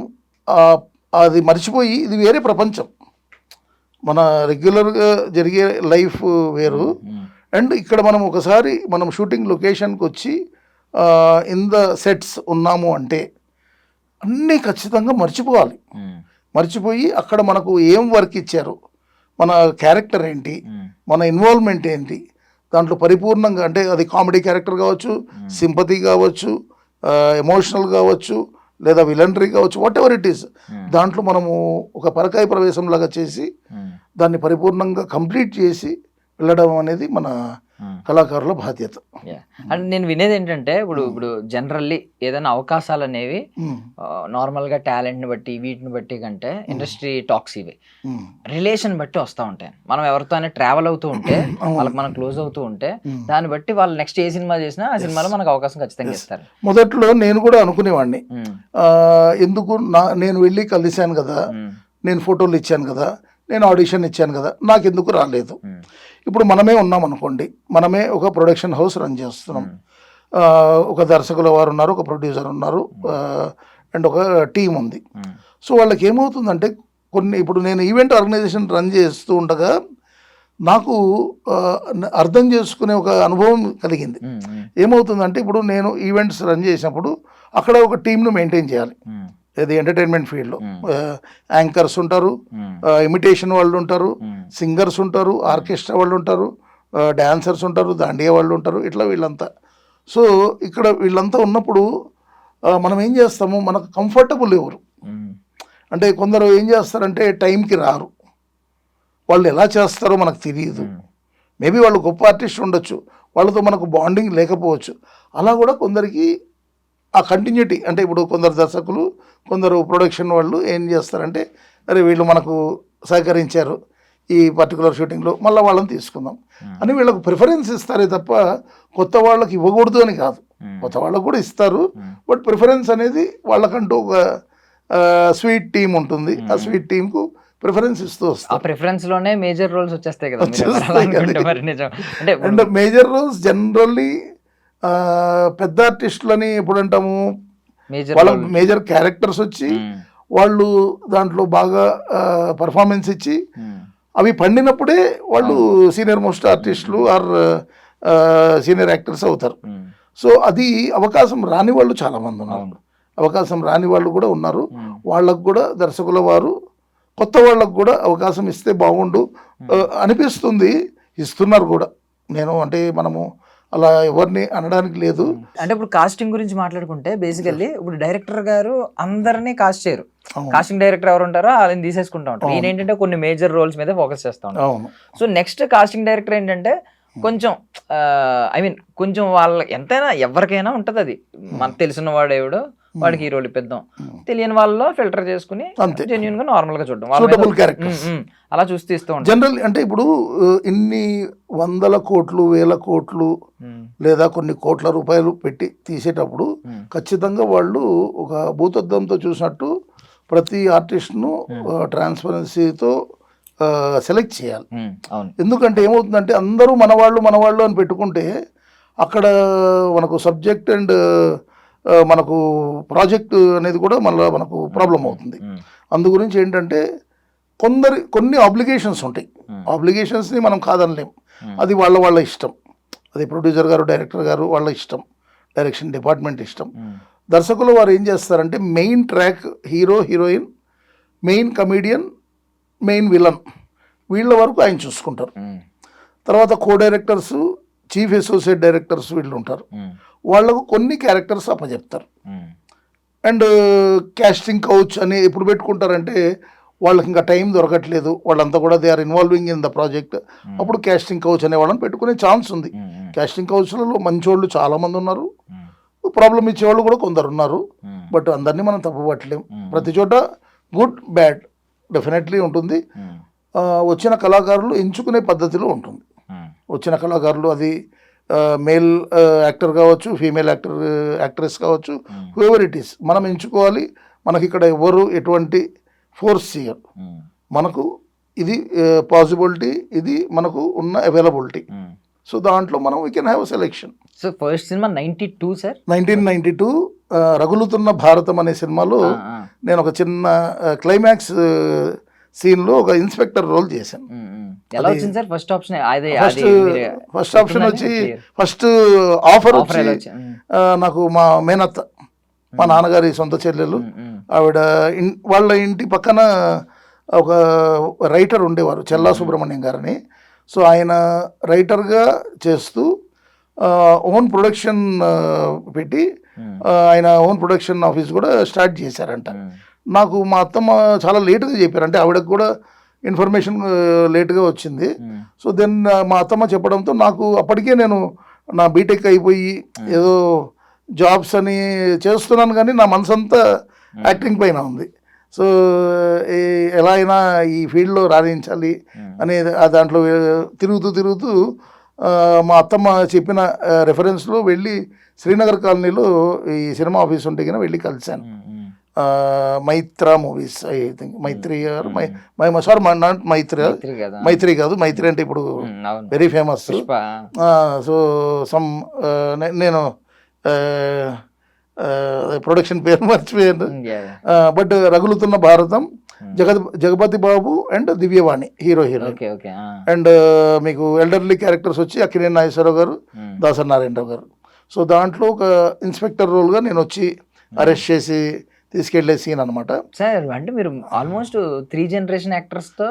అది మర్చిపోయి, ఇది వేరే ప్రపంచం, మన రెగ్యులర్గా జరిగే లైఫ్ వేరు. అండ్ ఇక్కడ మనం ఒకసారి మనం షూటింగ్ లొకేషన్కి వచ్చి ఇన్ ద సెట్స్ ఉన్నాము అంటే అన్నీ ఖచ్చితంగా మర్చిపోవాలి. మర్చిపోయి అక్కడ మనకు ఏం వర్క్ ఇచ్చారు, మన క్యారెక్టర్ ఏంటి, మన ఇన్వాల్వ్మెంట్ ఏంటి, దాంట్లో పరిపూర్ణంగా, అంటే అది కామెడీ క్యారెక్టర్ కావచ్చు, సింపతి కావచ్చు, ఎమోషనల్ కావచ్చు, లేదా విలన్రీ కావచ్చు, వాట్ ఎవర్ ఇట్ ఈస్, దాంట్లో మనము ఒక పరకాయ ప్రవేశం లాగా చేసి దాన్ని పరిపూర్ణంగా కంప్లీట్ చేసి వెళ్ళడం అనేది మన కళాకారుల బాధ్యత. అండ్ నేను వినేది ఏంటంటే ఇప్పుడు జనరల్లీ ఏదైనా అవకాశాలు అనేవి నార్మల్గా టాలెంట్ని బట్టి వీటిని బట్టి కంటే ఇండస్ట్రీ టాక్స్ ఇవి రిలేషన్ బట్టి వస్తూ ఉంటాయి. మనం ఎవరితో అయినా ట్రావెల్ అవుతూ ఉంటే వాళ్ళకి మనం క్లోజ్ అవుతూ ఉంటే దాన్ని బట్టి వాళ్ళు నెక్స్ట్ ఏ సినిమా చేసినా ఆ సినిమాలో మనకు అవకాశం ఖచ్చితంగా ఇస్తారు. మొదట్లో నేను కూడా అనుకునేవాడిని, ఎందుకు నేను వెళ్ళి కలిశాను కదా, నేను ఫోటోలు ఇచ్చాను కదా, నేను ఆడిషన్ ఇచ్చాను కదా, నాకెందుకు రాలేదు. ఇప్పుడు మనమే ఉన్నాం అనుకోండి, మనమే ఒక ప్రొడక్షన్ హౌస్ రన్ చేస్తున్నాం, ఒక దర్శకుల వారు ఉన్నారు, ఒక ప్రొడ్యూసర్ ఉన్నారు, అండ్ ఒక టీం ఉంది. సో వాళ్ళకి ఏమవుతుందంటే ఇప్పుడు నేను ఈవెంట్ ఆర్గనైజేషన్ రన్ చేస్తూ ఉండగా నాకు అర్థం చేసుకునే ఒక అనుభవం కలిగింది. ఏమవుతుందంటే ఇప్పుడు నేను ఈవెంట్స్ రన్ చేసినప్పుడు అక్కడ ఒక టీంను మెయింటైన్ చేయాలి. ఇది ఎంటర్టైన్మెంట్ ఫీల్డ్లో యాంకర్స్ ఉంటారు, ఇమిటేషన్ వాళ్ళు ఉంటారు, సింగర్స్ ఉంటారు, ఆర్కెస్ట్రా వాళ్ళు ఉంటారు, డాన్సర్స్ ఉంటారు, దాండియా వాళ్ళు ఉంటారు, ఇట్లా వీళ్ళంతా. సో ఇక్కడ వీళ్ళంతా ఉన్నప్పుడు మనం ఏం చేస్తాము, మనకు కంఫర్టబుల్ ఎవరు అంటే కొందరు ఏం చేస్తారంటే టైంకి రారు, వాళ్ళు ఎలా చేస్తారో మనకు తెలియదు. మేబీ వాళ్ళు గొప్ప ఆర్టిస్ట్ ఉండొచ్చు, వాళ్ళతో మనకు బాండింగ్ లేకపోవచ్చు. అలా కూడా కొందరికి ఆ కంటిన్యూటీ అంటే ఇప్పుడు కొందరు దర్శకులు, కొందరు ప్రొడక్షన్ వాళ్ళు ఏం చేస్తారంటే అరే వీళ్ళు మనకు సహకరించారు ఈ పర్టికులర్ షూటింగ్లో, మళ్ళీ వాళ్ళని తీసుకుందాం అని వీళ్ళకు ప్రిఫరెన్స్ ఇస్తారే తప్ప కొత్త వాళ్ళకి ఇవ్వకూడదు అని కాదు. కొత్త వాళ్ళకు కూడా ఇస్తారు, బట్ ప్రిఫరెన్స్ అనేది వాళ్ళకంటూ ఒక స్వీట్ టీం ఉంటుంది, ఆ స్వీట్ టీంకు ప్రిఫరెన్స్ ఇస్తూ వస్తారు. ప్రిఫరెన్స్ లోనే మేజర్ రోల్స్ వచ్చేస్తాయి కదా. అండ్ మేజర్ రోల్స్ జనరల్లీ పెద్ద ఆర్టిస్టులని ఎప్పుడు అంటాము, వాళ్ళ మేజర్ క్యారెక్టర్స్ వచ్చి వాళ్ళు దాంట్లో బాగా పర్ఫార్మెన్స్ ఇచ్చి అవి పండినప్పుడే వాళ్ళు సీనియర్ మోస్ట్ ఆర్టిస్టులు ఆర్ సీనియర్ యాక్టర్స్ అవుతారు. సో అది అవకాశం రాని వాళ్ళు చాలామంది ఉన్నారు, అవకాశం రాని వాళ్ళు కూడా ఉన్నారు. వాళ్ళకు కూడా దర్శకుల వారు కొత్త వాళ్ళకు కూడా అవకాశం ఇస్తే బాగుండు అనిపిస్తుంది, ఇస్తున్నారు కూడా. నేను అంటే మనము అలా ఎవరిని అనడానికి లేదు. అంటే ఇప్పుడు కాస్టింగ్ గురించి మాట్లాడుకుంటే బేసికల్లీ ఇప్పుడు డైరెక్టర్ గారు అందరినీ కాస్ట్ చేయరు, కాస్టింగ్ డైరెక్టర్ ఎవరు ఉంటారో వాళ్ళని తీసేసుకుంటా ఉంటారు. ఈయన ఏంటంటే కొన్ని మేజర్ రోల్స్ మీద ఫోకస్ చేస్తా ఉంటారు. సో నెక్స్ట్ కాస్టింగ్ డైరెక్టర్ ఏంటంటే కొంచెం ఐ మీన్ కొంచెం వాళ్ళ ఎంతైనా ఎవరికైనా ఉంటుంది, అది మనకు తెలిసిన వాడు ఎవడో వాడికి హీరోలు ఇప్పిద్దాం, తెలియని వాళ్ళలో ఫిల్టర్ చేసుకుని జెన్యున్ గా నార్మల్ గా చూడడం, అలా చూస్తూ ఇస్తూ ఉంటాం. జనరల్ అంటే ఇప్పుడు ఇన్ని 100 కోట్లు 1000 కోట్లు లేదా కొన్ని కోట్ల రూపాయలు పెట్టి తీసేటప్పుడు ఖచ్చితంగా వాళ్ళు ఒక భూతద్దంతో చూసినట్టు ప్రతి ఆర్టిస్ట్ను ట్రాన్స్పరెన్సీతో సెలెక్ట్ చేయాలి. ఎందుకంటే ఏమవుతుందంటే అందరూ మనవాళ్ళు అని పెట్టుకుంటే అక్కడ మనకు సబ్జెక్ట్ అండ్ మనకు ప్రాజెక్ట్ అనేది కూడా మళ్ళీ మనకు ప్రాబ్లం అవుతుంది. అందు గురించి ఏంటంటే కొన్ని ఆబ్లిగేషన్స్ ఉంటాయి, ఆబ్లిగేషన్స్ని మనం కాదనలేం, అది వాళ్ళ ఇష్టం, అది ప్రొడ్యూసర్ గారు డైరెక్టర్ గారు వాళ్ళ ఇష్టం, డైరెక్షన్ డిపార్ట్మెంట్ ఇష్టం. దర్శకులు వారు ఏం చేస్తారంటే main track hero heroine, main comedian, main villain వీళ్ళ వరకు ఆయన చూసుకుంటారు. తర్వాత co directors, chief associate directors వీళ్ళు ఉంటారు, వాళ్ళకు కొన్ని క్యారెక్టర్స్ అప్పచెప్తారు. అండ్ క్యాస్టింగ్ కౌచ్ అని ఎప్పుడు పెట్టుకుంటారంటే వాళ్ళకి ఇంకా టైం దొరకట్లేదు, వాళ్ళంతా కూడా they are involving in the project, అప్పుడు క్యాస్టింగ్ కౌచ్ అనే వాళ్ళని పెట్టుకునే ఛాన్స్ ఉంది. క్యాస్టింగ్ కౌచ్లలో మంచోళ్ళు చాలామంది ఉన్నారు, ప్రాబ్లం ఇచ్చేవాళ్ళు కూడా కొందరు ఉన్నారు, బట్ అందరినీ మనం తప్పుపట్టలేం. ప్రతి చోట గుడ్ బ్యాడ్ డెఫినెట్లీ ఉంటుంది. వచ్చిన కళాకారులు ఎంచుకునే పద్ధతిలో ఉంటుంది. వచ్చిన కళాకారులు అది మేల్ యాక్టర్ కావచ్చు, ఫీమేల్ యాక్ట్రెస్ కావచ్చు, హూఎవర్ ఇట్ ఈస్ మనం ఎంచుకోవాలి. మనకి ఇక్కడ ఎవరు ఎటువంటి ఫోర్స్ చేయరు, మనకు ఇది పాసిబిలిటీ, ఇది మనకు ఉన్న అవైలబిలిటీ. సో దాంట్లో మనం we can have selection. So first cinema 92 sir, 1992 Ragulutunna భారతం అనే సినిమాలో నేను ఒక చిన్న క్లైమాక్స్ సీన్లో ఒక ఇన్స్పెక్టర్ రోల్ చేశాను. ఎలా వచ్చింది sir first option? First option వచ్చి ఫస్ట్ ఆఫర్ వచ్చి నాకు మా మేనత్త, మా నాన్నగారి సొంత చెల్లెలు, ఆవిడ వాళ్ళ ఇంటి పక్కన ఒక రైటర్ ఉండేవారు, చెల్లా సుబ్రహ్మణ్యం గారని. సో ఆయన రైటర్గా చేస్తూ ఓన్ ప్రొడక్షన్ పెట్టి ఆయన ఓన్ ప్రొడక్షన్ ఆఫీస్ కూడా స్టార్ట్ చేశారంట. నాకు మా అత్తమ్మ చాలా లేటుగా చెప్పారు, అంటే ఆవిడకు కూడా ఇన్ఫర్మేషన్ లేటుగా వచ్చింది. సో దెన్ మా అత్తమ్మ చెప్పడంతో నాకు అప్పటికే నేను నా బీటెక్ అయిపోయి ఏదో జాబ్స్ అని చేస్తున్నాను, కానీ నా మనసంతా యాక్టింగ్ పైన ఉంది. సో ఎలా అయినా ఈ ఫీల్డ్లో రాణించాలి అనేది దాంట్లో తిరుగుతూ మా అత్తమ్మ చెప్పిన రెఫరెన్స్లో వెళ్ళి శ్రీనగర్ కాలనీలో ఈ సినిమా ఆఫీస్ ఉంటే కన్నా వెళ్ళి కలిశాను. Maitra movies, I think Maitri గారు, సారీ నాట్ మైత్రి కాదు, మైత్రి అంటే ఇప్పుడు వెరీ ఫేమస్. సో సమ్ నేను ప్రొడక్షన్ పేరు మర్చిపోయాను, but Ragulutunna Bharatam, Jagapathi Babu and Divyavani hero. And మీకు ఎల్డర్లీ క్యారెక్టర్స్ వచ్చి అక్కినేని నాగేశ్వరరావు గారు, దాసరి నారాయణరావు గారు. సో దాంట్లో ఒక ఇన్స్పెక్టర్ రోల్గా నేను వచ్చి అరెస్ట్ చేసి తీసుకెళ్లే సీన్ అనమాట. సార్ అంటే మీరు ఆల్మోస్ట్ 3 జనరేషన్ యాక్టర్స్ తో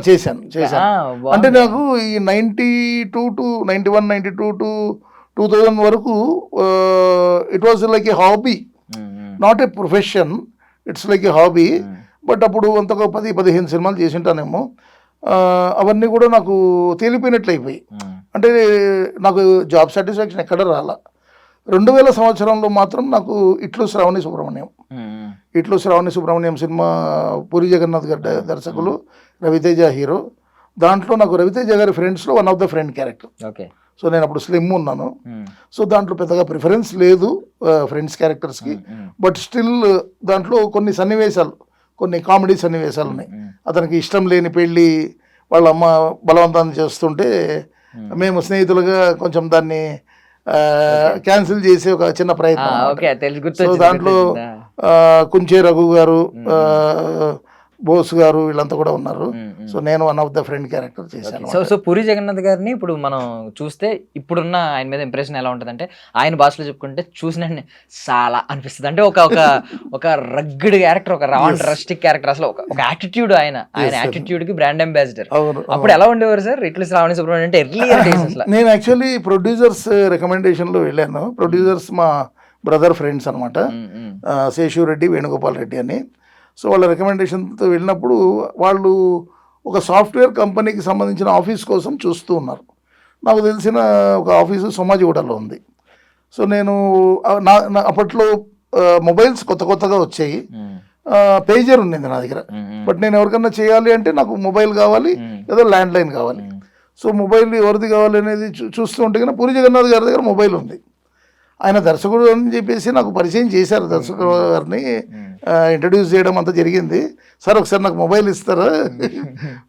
చేశాను. అంటే నాకు ఈ 92 to 91, 92 to 2000 వరకు it was like A hobby, not a profession, it's like A hobby. But అప్పుడు అంతగా 10-15 సినిమాలు చేసి ఉంటానేమో. అవన్నీ కూడా నాకు తేలిపోయినట్లు అయిపోయి, అంటే నాకు జాబ్ సాటిస్ఫాక్షన్ ఎక్కడ రాలా. 2000 సంవత్సరంలో మాత్రం నాకు ఇట్లు శ్రావణి సుబ్రహ్మణ్యం సినిమా, పూరి జగన్నాథ్ గారి దర్శకులు, రవితేజ హీరో. దాంట్లో నాకు రవితేజ గారి ఫ్రెండ్స్లో one of the friend character. So నేను అప్పుడు స్లిమ్ ఉన్నాను. సో దాంట్లో పెద్దగా ప్రిఫరెన్స్ లేదు ఫ్రెండ్స్ క్యారెక్టర్స్కి, బట్ స్టిల్ దాంట్లో కొన్ని సన్నివేశాలు, కొన్ని కామెడీ సన్నివేశాలు ఉన్నాయి. అతనికి ఇష్టం లేని పెళ్ళి వాళ్ళ అమ్మ బలవంతాన్ని చేస్తుంటే మేము స్నేహితులుగా కొంచెం దాన్ని క్యాన్సిల్ చేసే ఒక చిన్న ప్రయత్నం. సో దాంట్లో కుంచే రఘు గారు, బోస్ గారు, వీళ్ళంతా కూడా ఉన్నారు. సో నేను one of the friend character చేశాను. సో పూరి జగన్నాథ్ గారిని ఇప్పుడు మనం చూస్తే ఇప్పుడున్న ఆయన మీద ఇంప్రెషన్ ఎలా ఉంటుంది అంటే, ఆయన భాషలో చెప్పుకుంటే చూసిన చాలా అనిపిస్తుంది. అంటే ఒక రగ్గిడ్ క్యారెక్టర్, ఒక రస్టిక్ క్యారెక్టర్, అసలు ఒక యాటిట్యూడ్, ఆయన యాటిట్యూడ్ కి బ్రాండ్ అంబాసిడర్. అప్పుడు ఎలా ఉండేవారు సార్ ఇట్లా శ్రావణి సుబ్రహ్మణ్యం అంటే? నేను యాక్చువల్లీ ప్రొడ్యూసర్స్ రికమెండేషన్ లో వెళ్ళాను. ప్రొడ్యూసర్స్ మా బ్రదర్ ఫ్రెండ్స్ అనమాట, శేషు రెడ్డి, వేణుగోపాల్ రెడ్డి అని. సో వాళ్ళ రికమెండేషన్తో వెళ్ళినప్పుడు వాళ్ళు ఒక సాఫ్ట్వేర్ కంపెనీకి సంబంధించిన ఆఫీస్ కోసం చూస్తూ ఉన్నారు. నాకు తెలిసిన ఒక ఆఫీసు సోమాజిగూడలో ఉంది. సో నేను అప్పట్లో మొబైల్స్ కొత్తగా వచ్చాయి, పేజర్ ఉండింది నా దగ్గర. బట్ నేను ఎవరికన్నా చేయాలి అంటే నాకు మొబైల్ కావాలి, లేదా ల్యాండ్ లైన్ కావాలి. సో మొబైల్ ఎవరిది కావాలి అనేది చూస్తూ ఉంటే కన్నా పూరి జగన్నాథ్ గారి దగ్గర మొబైల్ ఉంది. ఆయన దర్శకుడు అని చెప్పేసి నాకు పరిచయం చేశారు, దర్శకుడు గారిని ఇంట్రడ్యూస్ చేయడం అంతా జరిగింది. సార్ ఒకసారి నాకు మొబైల్ ఇస్తారా,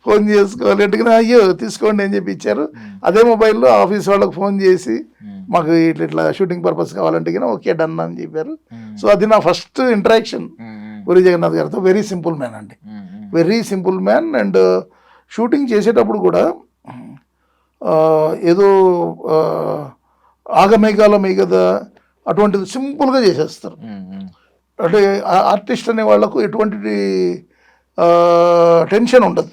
ఫోన్ చేసుకోవాలి అంటే, అయ్యో తీసుకోండి అని చెప్పి ఇచ్చారు. అదే మొబైల్లో ఆఫీస్ వాళ్ళకి ఫోన్ చేసి మాకు ఇట్లా షూటింగ్ పర్పస్ కావాలంటే ఓకే డన్ అని చెప్పారు. సో అది నా ఫస్ట్ ఇంటరాక్షన్ పూరి జగన్నాథ్ గారితో. వెరీ సింపుల్ మ్యాన్ అండి, very simple man. And shooting చేసేటప్పుడు కూడా ఏదో ఆగమేఘాల కదా అటువంటిది సింపుల్గా చేసేస్తారు. అంటే ఆర్టిస్ట్ అనే వాళ్ళకు ఎటువంటి టెన్షన్ ఉండదు,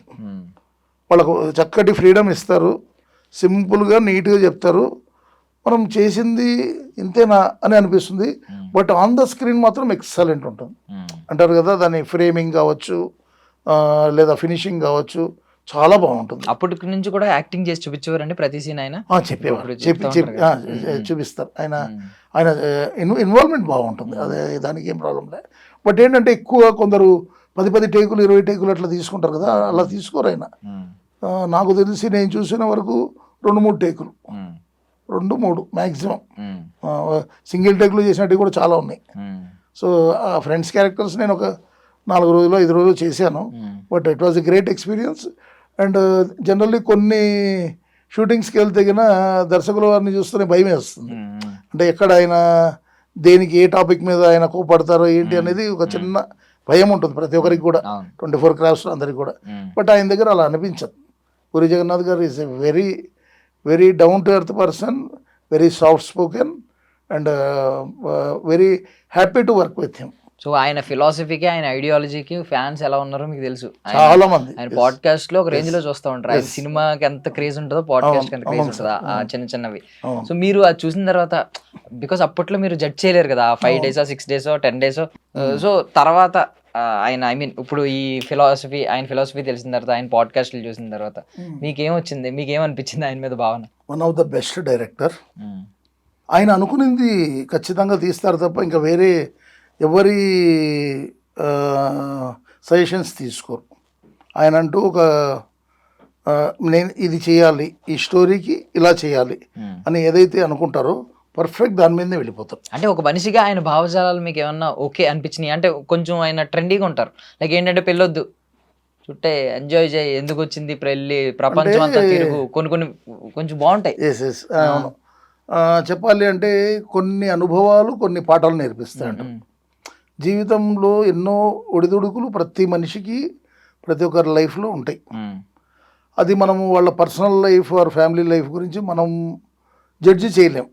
వాళ్ళకు చక్కటి ఫ్రీడమ్ ఇస్తారు, సింపుల్గా నీట్గా చెప్తారు. మనం చేసింది ఇంతేనా అని అనిపిస్తుంది, బట్ ఆన్ ద స్క్రీన్ మాత్రం ఎక్సలెంట్ ఉంటుంది. అంటారు కదా, దాని ఫ్రేమింగ్ కావచ్చు లేదా ఫినిషింగ్ కావచ్చు, చాలా బాగుంటుంది. అప్పటి నుంచి కూడా యాక్టింగ్ చేసి చూపించేవారండి ప్రతి సీన్ ఆయన? చెప్పేవారు, చూపిస్తారు. ఆయన ఇన్వాల్వ్మెంట్ బాగుంటుంది, అదే దానికి ఏం ప్రాబ్లం లేదు. బట్ ఏంటంటే ఎక్కువ కొందరు 10 టేకులు 20 టేకులు అట్లా తీసుకుంటారు కదా, అలా తీసుకోరు ఆయన. నాకు తెలిసి నేను చూసిన వరకు 2-3 టేకులు, 2-3 మ్యాక్సిమం. సింగిల్ టేకులు చేసినట్టు కూడా చాలా ఉన్నాయి. సో ఆ ఫ్రెండ్స్ క్యారెక్టర్స్ నేను ఒక 4 రోజులు 5 రోజులు చేశాను. But it was a great experience. And generally కొన్ని షూటింగ్స్కి వెళ్తే కన్నా దర్శకుల వారిని చూస్తూనే భయం వేస్తుంది. అంటే ఎక్కడ ఆయన దేనికి ఏ టాపిక్ మీద ఆయన కోపడతారో ఏంటి అనేది ఒక చిన్న భయం ఉంటుంది ప్రతి ఒక్కరికి కూడా, 24 క్రాఫ్ట్స్ అందరికి కూడా. బట్ ఆయన దగ్గర అలా అనిపించదు. పూరి జగన్నాథ్ గారు is a very very down to earth person, very soft spoken and very happy to work with him. So ఆయన ఫిలాసఫీకి, ఆయన ఐడియాలజీకి ఫ్యాన్స్ ఎలా ఉన్నారో మీకు తెలుసు. చాలా మంది ఆయన పాడ్కాస్ట్ లో ఒక రేంజ్ లో చూస్తూ ఉంటారు. ఆయన సినిమాకి ఎంత క్రేజ్ ఉంటుందో పాడ్కాస్ట్ ఎంత క్రేజ్ ఉంటుందా ఆ చిన్న చిన్నవి. సో మీరు అది చూసిన తర్వాత, బికాస్ అప్పట్లో మీరు జడ్జ్ చేయలేరు కదా 5 days 6 days 10 days. సో తర్వాత ఆయన ఇప్పుడు ఈ ఆయన ఫిలాసఫీ తెలిసిన తర్వాత, ఆయన పాడ్కాస్ట్లు చూసిన తర్వాత మీకేమొచ్చింది, మీకేమనిపించింది ఆయన మీద భావన? One of the best director. ఆయన అనుకునింది ఖచ్చితంగా తీస్తారు తప్ప ఇంకా వేరే ఎవరి సజెషన్స్ తీసుకోరు. ఆయన అంటూ ఒక నేను ఇది చేయాలి, ఈ స్టోరీకి ఇలా చేయాలి అని ఏదైతే అనుకుంటారో పర్ఫెక్ట్ దాని మీదనే వెళ్ళిపోతారు. అంటే ఒక మనిషిగా ఆయన భావజాలాలు మీకు ఏమన్నా ఓకే అనిపించినాయి? అంటే కొంచెం ఆయన ట్రెండీగా ఉంటారు, లైక్ ఏంటంటే పెళ్ళొద్దు, చుట్టే ఎంజాయ్ చేయి, ఎందుకు వచ్చింది పెళ్ళి, ప్రపంచం అంతా తిరుగు, కొన్ని కొంచెం బాగుంటాయి. అవును, చెప్పాలి అంటే కొన్ని అనుభవాలు కొన్ని పాఠాలు నేర్పిస్తాయంట. జీవితంలో ఎన్నో ఒడిదుడుకులు ప్రతి మనిషికి ప్రతి ఒక్కరి లైఫ్లో ఉంటాయి. అది మనము వాళ్ళ personal life or family life గురించి మనం జడ్జి చేయలేం.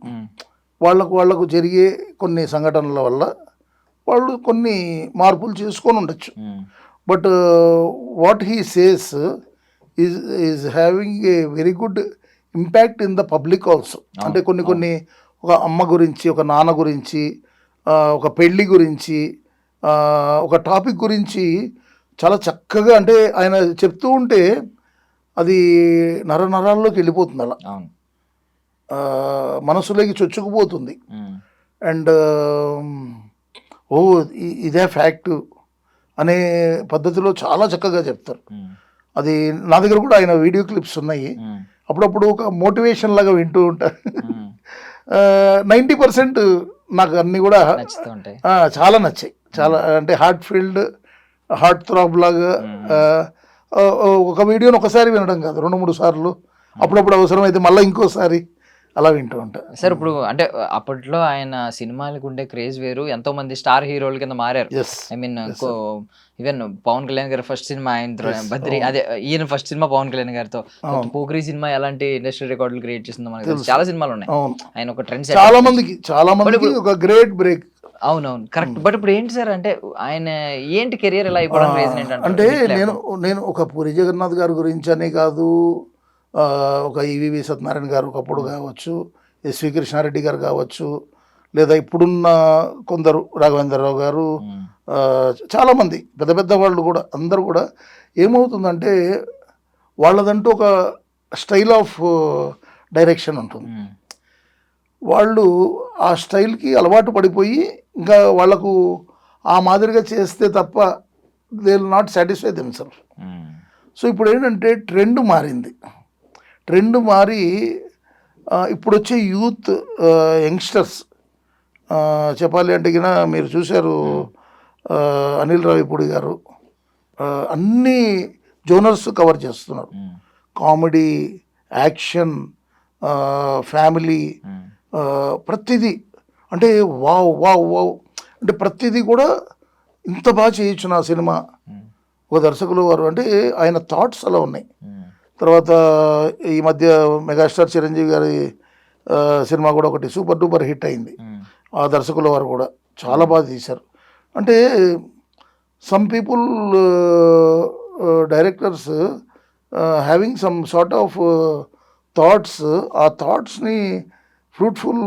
వాళ్ళకు జరిగే కొన్ని సంఘటనల వల్ల వాళ్ళు కొన్ని మార్పులు చేసుకొని ఉండొచ్చు. But what he says is having a very good impact in the public also. అంటే కొన్ని ఒక అమ్మ గురించి, ఒక నాన్న గురించి, ఒక పెళ్ళి గురించి, ఒక టాపిక్ గురించి చాలా చక్కగా, అంటే ఆయన చెప్తూ ఉంటే అది నరాల్లోకి వెళ్ళిపోతుంది, అలా మనసులోకి చొచ్చుకుపోతుంది. అండ్ ఇదే ఫ్యాక్ట్ అనే పద్ధతిలో చాలా చక్కగా చెప్తారు. అది నా దగ్గర కూడా ఆయన వీడియో క్లిప్స్ ఉన్నాయి. అప్పుడప్పుడు ఒక మోటివేషన్ లాగా వింటూ ఉంటారు. 90% నాకు అన్నీ కూడా చాలా నచ్చాయి. చాలా అంటే హార్ట్ థ్రాబ్ లాగా. ఒక వీడియోని ఒకసారి వినడం కాదు, 2-3 సార్లు, అప్పుడప్పుడు అవసరమైతే మళ్ళీ ఇంకోసారి అలా వింటూ ఉంటా. సార్ ఇప్పుడు అంటే అప్పట్లో ఆయన సినిమాలకు ఉండే క్రేజ్ వేరు, ఎంతో మంది స్టార్ హీరోల కింద మారారు. ఈవెన్ పవన్ కళ్యాణ్ గారి ఫస్ట్ సినిమా ఆయన బద్రి, అదే ఈయన ఫస్ట్ సినిమా పవన్ కళ్యాణ్ గారితో. పోఖ్రీ సినిమా ఎలాంటి ఇండస్ట్రీ రికార్డులు క్రియేట్ చేసిందో మనకి తెలుసు. చాలా సినిమాలు ఉన్నాయి. ఆయన ఒక ట్రెండ్, చాలా మందికి ఒక గ్రేట్ బ్రేక్. అవునవును, కరెక్ట్. బట్ ఇప్పుడు ఏంటి సార్, అంటే ఆయన ఏంటి కెరియర్ ఎలా అయిపోవడం రీజన్ అంటే నేను ఒక పూరి జగన్నాథ్ గారి గురించి అనే కాదు, ఒక ఈవీవి సత్యనారాయణ గారు ఒకప్పుడు కావచ్చు, ఎస్వి కృష్ణారెడ్డి గారు కావచ్చు, లేదా ఇప్పుడున్న కొందరు రాఘవేంద్రరావు గారు, చాలామంది పెద్ద పెద్ద వాళ్ళు కూడా, అందరూ కూడా ఏమవుతుందంటే వాళ్ళదంటూ ఒక స్టైల్ ఆఫ్ డైరెక్షన్ ఉంటుంది. వాళ్ళు ఆ స్టైల్కి అలవాటు పడిపోయి ఇంకా వాళ్ళకు ఆ మాదిరిగా చేస్తే తప్ప they will not satisfy themself. So ఇప్పుడు ఏంటంటే ట్రెండ్ మారి ఇప్పుడు వచ్చే యూత్ యంగ్స్టర్స్ చెప్పాలి అంటే కినా మీరు చూశారు అనిల్ రావిపూడి గారు అన్ని జోనర్స్ కవర్ చేస్తున్నారు. కామెడీ, యాక్షన్, ఫ్యామిలీ, ప్రతిదీ. అంటే వావ్ అంటే ప్రతిదీ కూడా ఇంత బాగా చేయొచ్చు నా సినిమా. ఒక దర్శకులు వారు అంటే ఆయన థాట్స్ అలా ఉన్నాయి. తర్వాత ఈ మధ్య మెగాస్టార్ చిరంజీవి గారి సినిమా కూడా ఒకటి సూపర్ డూపర్ హిట్ అయింది. ఆ దర్శకుల వారు కూడా చాలా బాగా తీశారు. అంటే some people directors having some sort of thoughts, ఆ థాట్స్ని ఫ్రూట్ఫుల్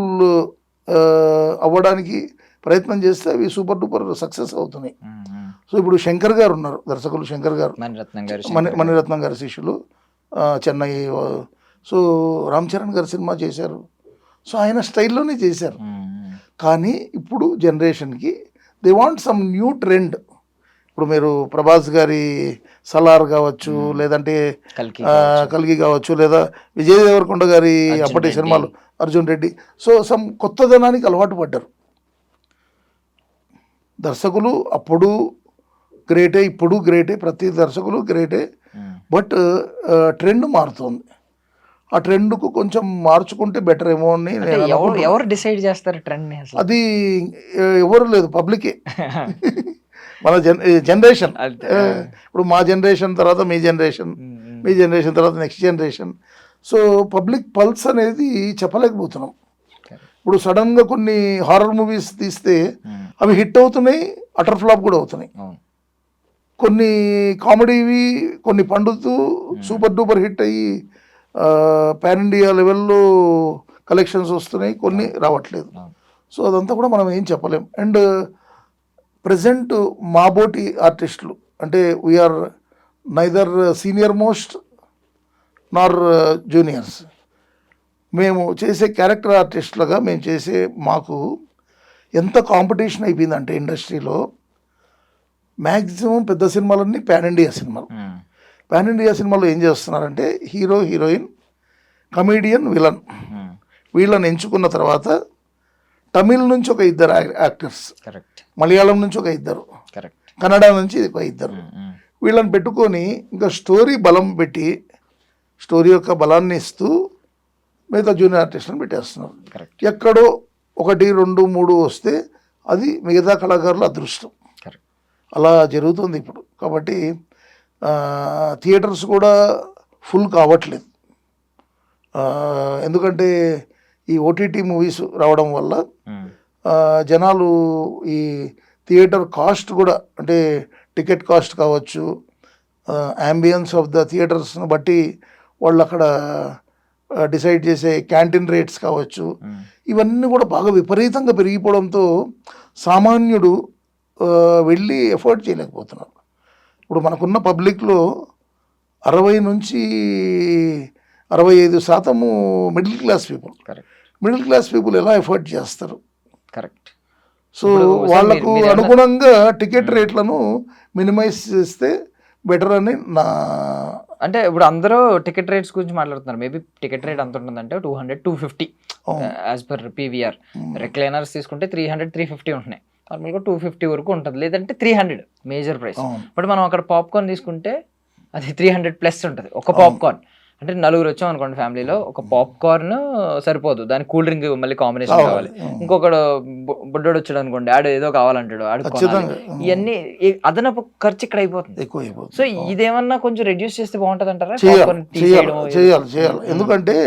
అవ్వడానికి ప్రయత్నం చేస్తే అవి సూపర్ డూపర్ సక్సెస్ అవుతున్నాయి. సో ఇప్పుడు శంకర్ గారు ఉన్నారు, దర్శకులు శంకర్ గారు, మణిరత్నం గారి శిష్యులు, చెన్నై. సో రామ్ చరణ్ గారి సినిమా చేశారు. సో ఆయన స్టైల్లోనే చేశారు. కానీ ఇప్పుడు జనరేషన్కి they want some new trend. ఇప్పుడు మీరు ప్రభాస్ గారి సలార్ కావచ్చు, లేదంటే కల్కి కావచ్చు, లేదా విజయ్ దేవరకొండ గారి అప్పటి సినిమాలు, అర్జున్ రెడ్డి. సో సమ్ కొత్తదనానికి అలవాటు పడ్డారు దర్శకులు. అప్పుడు గ్రేటే, ఇప్పుడు గ్రేటే, ప్రతి దర్శకులు గ్రేటే. బట్ ట్రెండ్ మారుతుంది. ఆ ట్రెండ్కు కొంచెం మార్చుకుంటే బెటర్ ఏమో అని. ఎవరు డిసైడ్ చేస్తారు ట్రెండ్? అది ఎవరు లేదు, పబ్లికే. మన జనరేషన్, ఇప్పుడు మా జనరేషన్ తర్వాత మీ జనరేషన్, మీ జనరేషన్ తర్వాత next generation. So public pulse అనేది చెప్పలేకపోతున్నాం. ఇప్పుడు సడన్గా కొన్ని హారర్ మూవీస్ తీస్తే అవి హిట్ అవుతున్నాయి, అటర్ ఫ్లాప్ కూడా అవుతున్నాయి. అవును. కొన్ని కామెడీవి కొన్ని పండుతూ సూపర్ డూపర్ హిట్ అయ్యి పాన్ ఇండియా లెవెల్లో కలెక్షన్స్ వస్తున్నాయి, కొన్ని రావట్లేదు. సో అదంతా కూడా మనం ఏం చెప్పలేం. అండ్ ప్రజెంట్ మాబోటి ఆర్టిస్టులు అంటే వీఆర్ నైదర్ సీనియర్ మోస్ట్ నార్ జూనియర్స్. మేము చేసే క్యారెక్టర్ ఆర్టిస్టులుగా మేము చేసే మాకు ఎంత కాంపిటీషన్ అయిపోయిందంటే ఇండస్ట్రీలో మ్యాక్సిమం పెద్ద సినిమాలన్నీ పాన్ ఇండియా సినిమాలు. పాన్ ఇండియా సినిమాలో ఏం చేస్తున్నారంటే హీరో హీరోయిన్ కమీడియన్ విలన్ వీళ్ళని ఎంచుకున్న తర్వాత తమిళ్ నుంచి ఒక ఇద్దరు యాక్టర్స్, కరెక్ట్, మలయాళం నుంచి ఒక ఇద్దరు, కరెక్ట్, కన్నడ నుంచి ఒక ఇద్దరు, వీళ్ళని పెట్టుకొని ఇంకా స్టోరీ బలం పెట్టి స్టోరీ యొక్క బలాన్ని ఇస్తూ మిగతా జూనియర్ ఆర్టిస్టులను పెట్టేస్తున్నారు. కరెక్ట్, ఎక్కడో 1, 2, 3 వస్తే అది మిగతా కళాకారుల అదృష్టం. కరెక్ట్. అలా జరుగుతుంది ఇప్పుడు. కాబట్టి థియేటర్స్ కూడా ఫుల్ కావట్లేదు. ఎందుకంటే ఈ ఓటీటీ మూవీస్ రావడం వల్ల జనాలు ఈ థియేటర్ కాస్ట్ కూడా అంటే టికెట్ కాస్ట్ కావచ్చు, యాంబియన్స్ ఆఫ్ ద థియేటర్స్ని బట్టి వాళ్ళు అక్కడ డిసైడ్ చేసే క్యాంటీన్ రేట్స్ కావచ్చు, ఇవన్నీ కూడా బాగా విపరీతంగా పెరిగిపోవడంతో సామాన్యుడు వెళ్ళి ఎఫోర్డ్ చేయలేకపోతున్నారు. ఇప్పుడు మనకున్న పబ్లిక్లో 60 నుంచి 65% middle class people. Correct, middle class people ఎలా ఎఫోర్డ్ చేస్తారు? కరెక్ట్. సో వాళ్ళకు అనుగుణంగా టికెట్ రేట్లను మినిమైజ్ చేస్తే బెటర్ అని నా అంటే ఇప్పుడు అందరూ టికెట్ రేట్స్ గురించి మాట్లాడుతున్నారు. మేబీ టికెట్ రేట్ ఎంత ఉంటుందంటే 200, 250 యాజ్ పర్ పీవీఆర్. రిక్లైనర్స్ తీసుకుంటే 300, 350 ఉంటున్నాయి. నార్మల్గా 250 వరకు ఉంటుంది, లేదంటే 300 మేజర్ ప్రైస్. బట్ మనం అక్కడ పాప్కార్న్ తీసుకుంటే అది 300+ ఉంటుంది ఒక పాప్కార్న్. అంటే 4 వచ్చాం అనుకోండి ఫ్యామిలీలో, ఒక పాప్కార్న్ సరిపోదు, దానికి కూల్ డ్రింక్ మళ్ళీ కాంబినేషన్ కావాలి. ఇంకొకడు బుడ్డోడు వచ్చాడు అనుకోండి, ఆడు ఏదో కావాలంటాడు, ఆడు ఇవన్నీ అదనపు ఖర్చు ఇక్కడ అయిపోతుంది. ఎక్కువ. సో ఇదేమన్నా కొంచెం రెడ్యూస్ చేస్తే బాగుంటుంది అంటారా? చేయాలి. ఎందుకంటే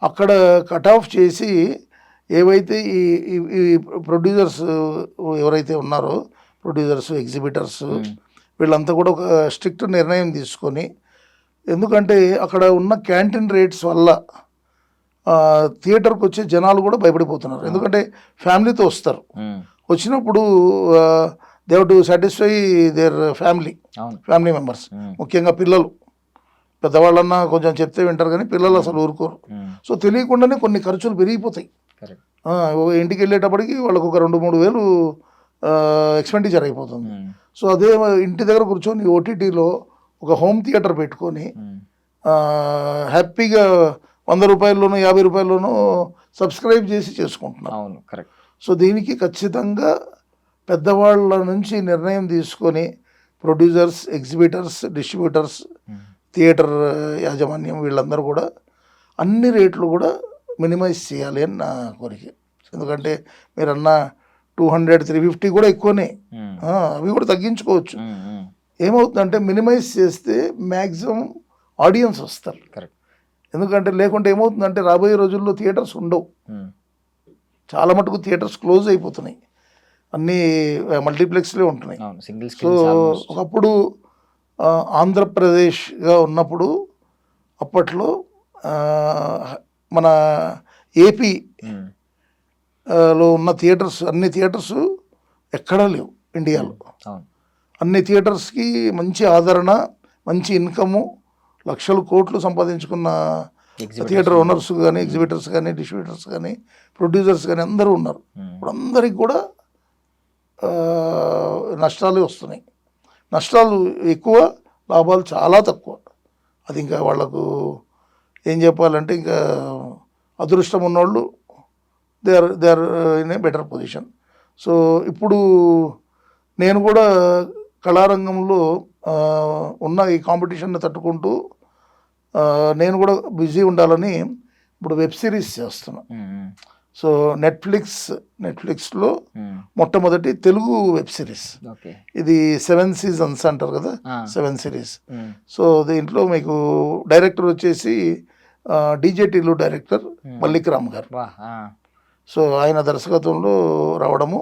అక్కడ కట్ ఆఫ్ చేసి ఏవైతే ఈ ప్రొడ్యూసర్స్ ఎవరైతే ఉన్నారో ప్రొడ్యూసర్స్, ఎగ్జిబిటర్స్ వీళ్ళంతా కూడా ఒక స్ట్రిక్ట్ నిర్ణయం తీసుకొని, ఎందుకంటే అక్కడ ఉన్న క్యాంటీన్ రేట్స్ వల్ల థియేటర్కి వచ్చే జనాలు కూడా భయపడిపోతున్నారు. ఎందుకంటే ఫ్యామిలీతో వస్తారు, వచ్చినప్పుడు they have to satisfy their family members, ముఖ్యంగా పిల్లలు. పెద్దవాళ్ళన్నా కొంచెం చెప్తే వింటారు కానీ పిల్లలు అసలు ఊరుకోరు. సో తెలియకుండానే కొన్ని ఖర్చులు పెరిగిపోతాయి. ఇంటికి వెళ్ళేటప్పటికి వాళ్ళకు ఒక 2-3 వేలు ఎక్స్పెండిచర్ అయిపోతుంది. సో అదే ఇంటి దగ్గర కూర్చొని ఓటీటీలో ఒక హోమ్ థియేటర్ పెట్టుకొని హ్యాపీగా 100 రూపాయల్లోనూ 50 రూపాయల్లోనూ సబ్స్క్రైబ్ చేసి చేసుకుంటున్నాం. సో దీనికి ఖచ్చితంగా పెద్దవాళ్ళ నుంచి నిర్ణయం తీసుకొని ప్రొడ్యూసర్స్, ఎగ్జిబిటర్స్, డిస్ట్రిబ్యూటర్స్, థియేటర్ యాజమాన్యం వీళ్ళందరూ కూడా అన్ని రేట్లు కూడా మినిమైజ్ చేయాలి అని నా కోరిక. ఎందుకంటే మీరు అన్న 200, 350 కూడా ఎక్కువనే, అవి కూడా తగ్గించుకోవచ్చు. ఏమవుతుందంటే మినిమైజ్ చేస్తే మ్యాక్సిమం ఆడియన్స్ వస్తారు. ఎందుకంటే లేకుంటే ఏమవుతుందంటే రాబోయే రోజుల్లో థియేటర్స్ ఉండవు. చాలా మటుకు థియేటర్స్ క్లోజ్ అయిపోతున్నాయి, అన్నీ మల్టీప్లెక్స్లే ఉంటున్నాయి. సో ఒకప్పుడు ఆంధ్రప్రదేశ్గా ఉన్నప్పుడు అప్పట్లో మన ఏపీలో ఉన్న థియేటర్స్, అన్ని థియేటర్స్ ఎక్కడా లేవు ఇండియాలో. అన్ని థియేటర్స్కి మంచి ఆదరణ, మంచి ఇన్కము, లక్షల కోట్లు సంపాదించుకున్న థియేటర్ ఓనర్స్ కానీ, ఎగ్జిబిటర్స్ కానీ, డిస్ట్రిబ్యూటర్స్ కానీ, ప్రొడ్యూసర్స్ కానీ అందరూ ఉన్నారు. ఇప్పుడు అందరికి కూడా నష్టాలు వస్తున్నాయి. నష్టాలు ఎక్కువ, లాభాలు చాలా తక్కువ. అది ఇంకా వాళ్లకు ఏం చెప్పాలంటే ఇంకా అదృష్టం ఉన్నోళ్ళు they are in a better position. So ఇప్పుడు నేను కూడా కళారంగంలో ఉన్న ఈ కాంపిటీషన్ని తట్టుకుంటూ నేను కూడా బిజీ ఉండాలని ఇప్పుడు వెబ్ సిరీస్ చేస్తున్నా. సో నెట్ఫ్లిక్స్లో మొట్టమొదటి తెలుగు వెబ్ సిరీస్ ఇది 7 seasons అంటారు కదా, 7 series. సో దీంట్లో మీకు డైరెక్టర్ వచ్చేసి డీజేటీలు డైరెక్టర్ మల్లిక్ రామ్ గారు. సో ఆయన దర్శకత్వంలో రావడము,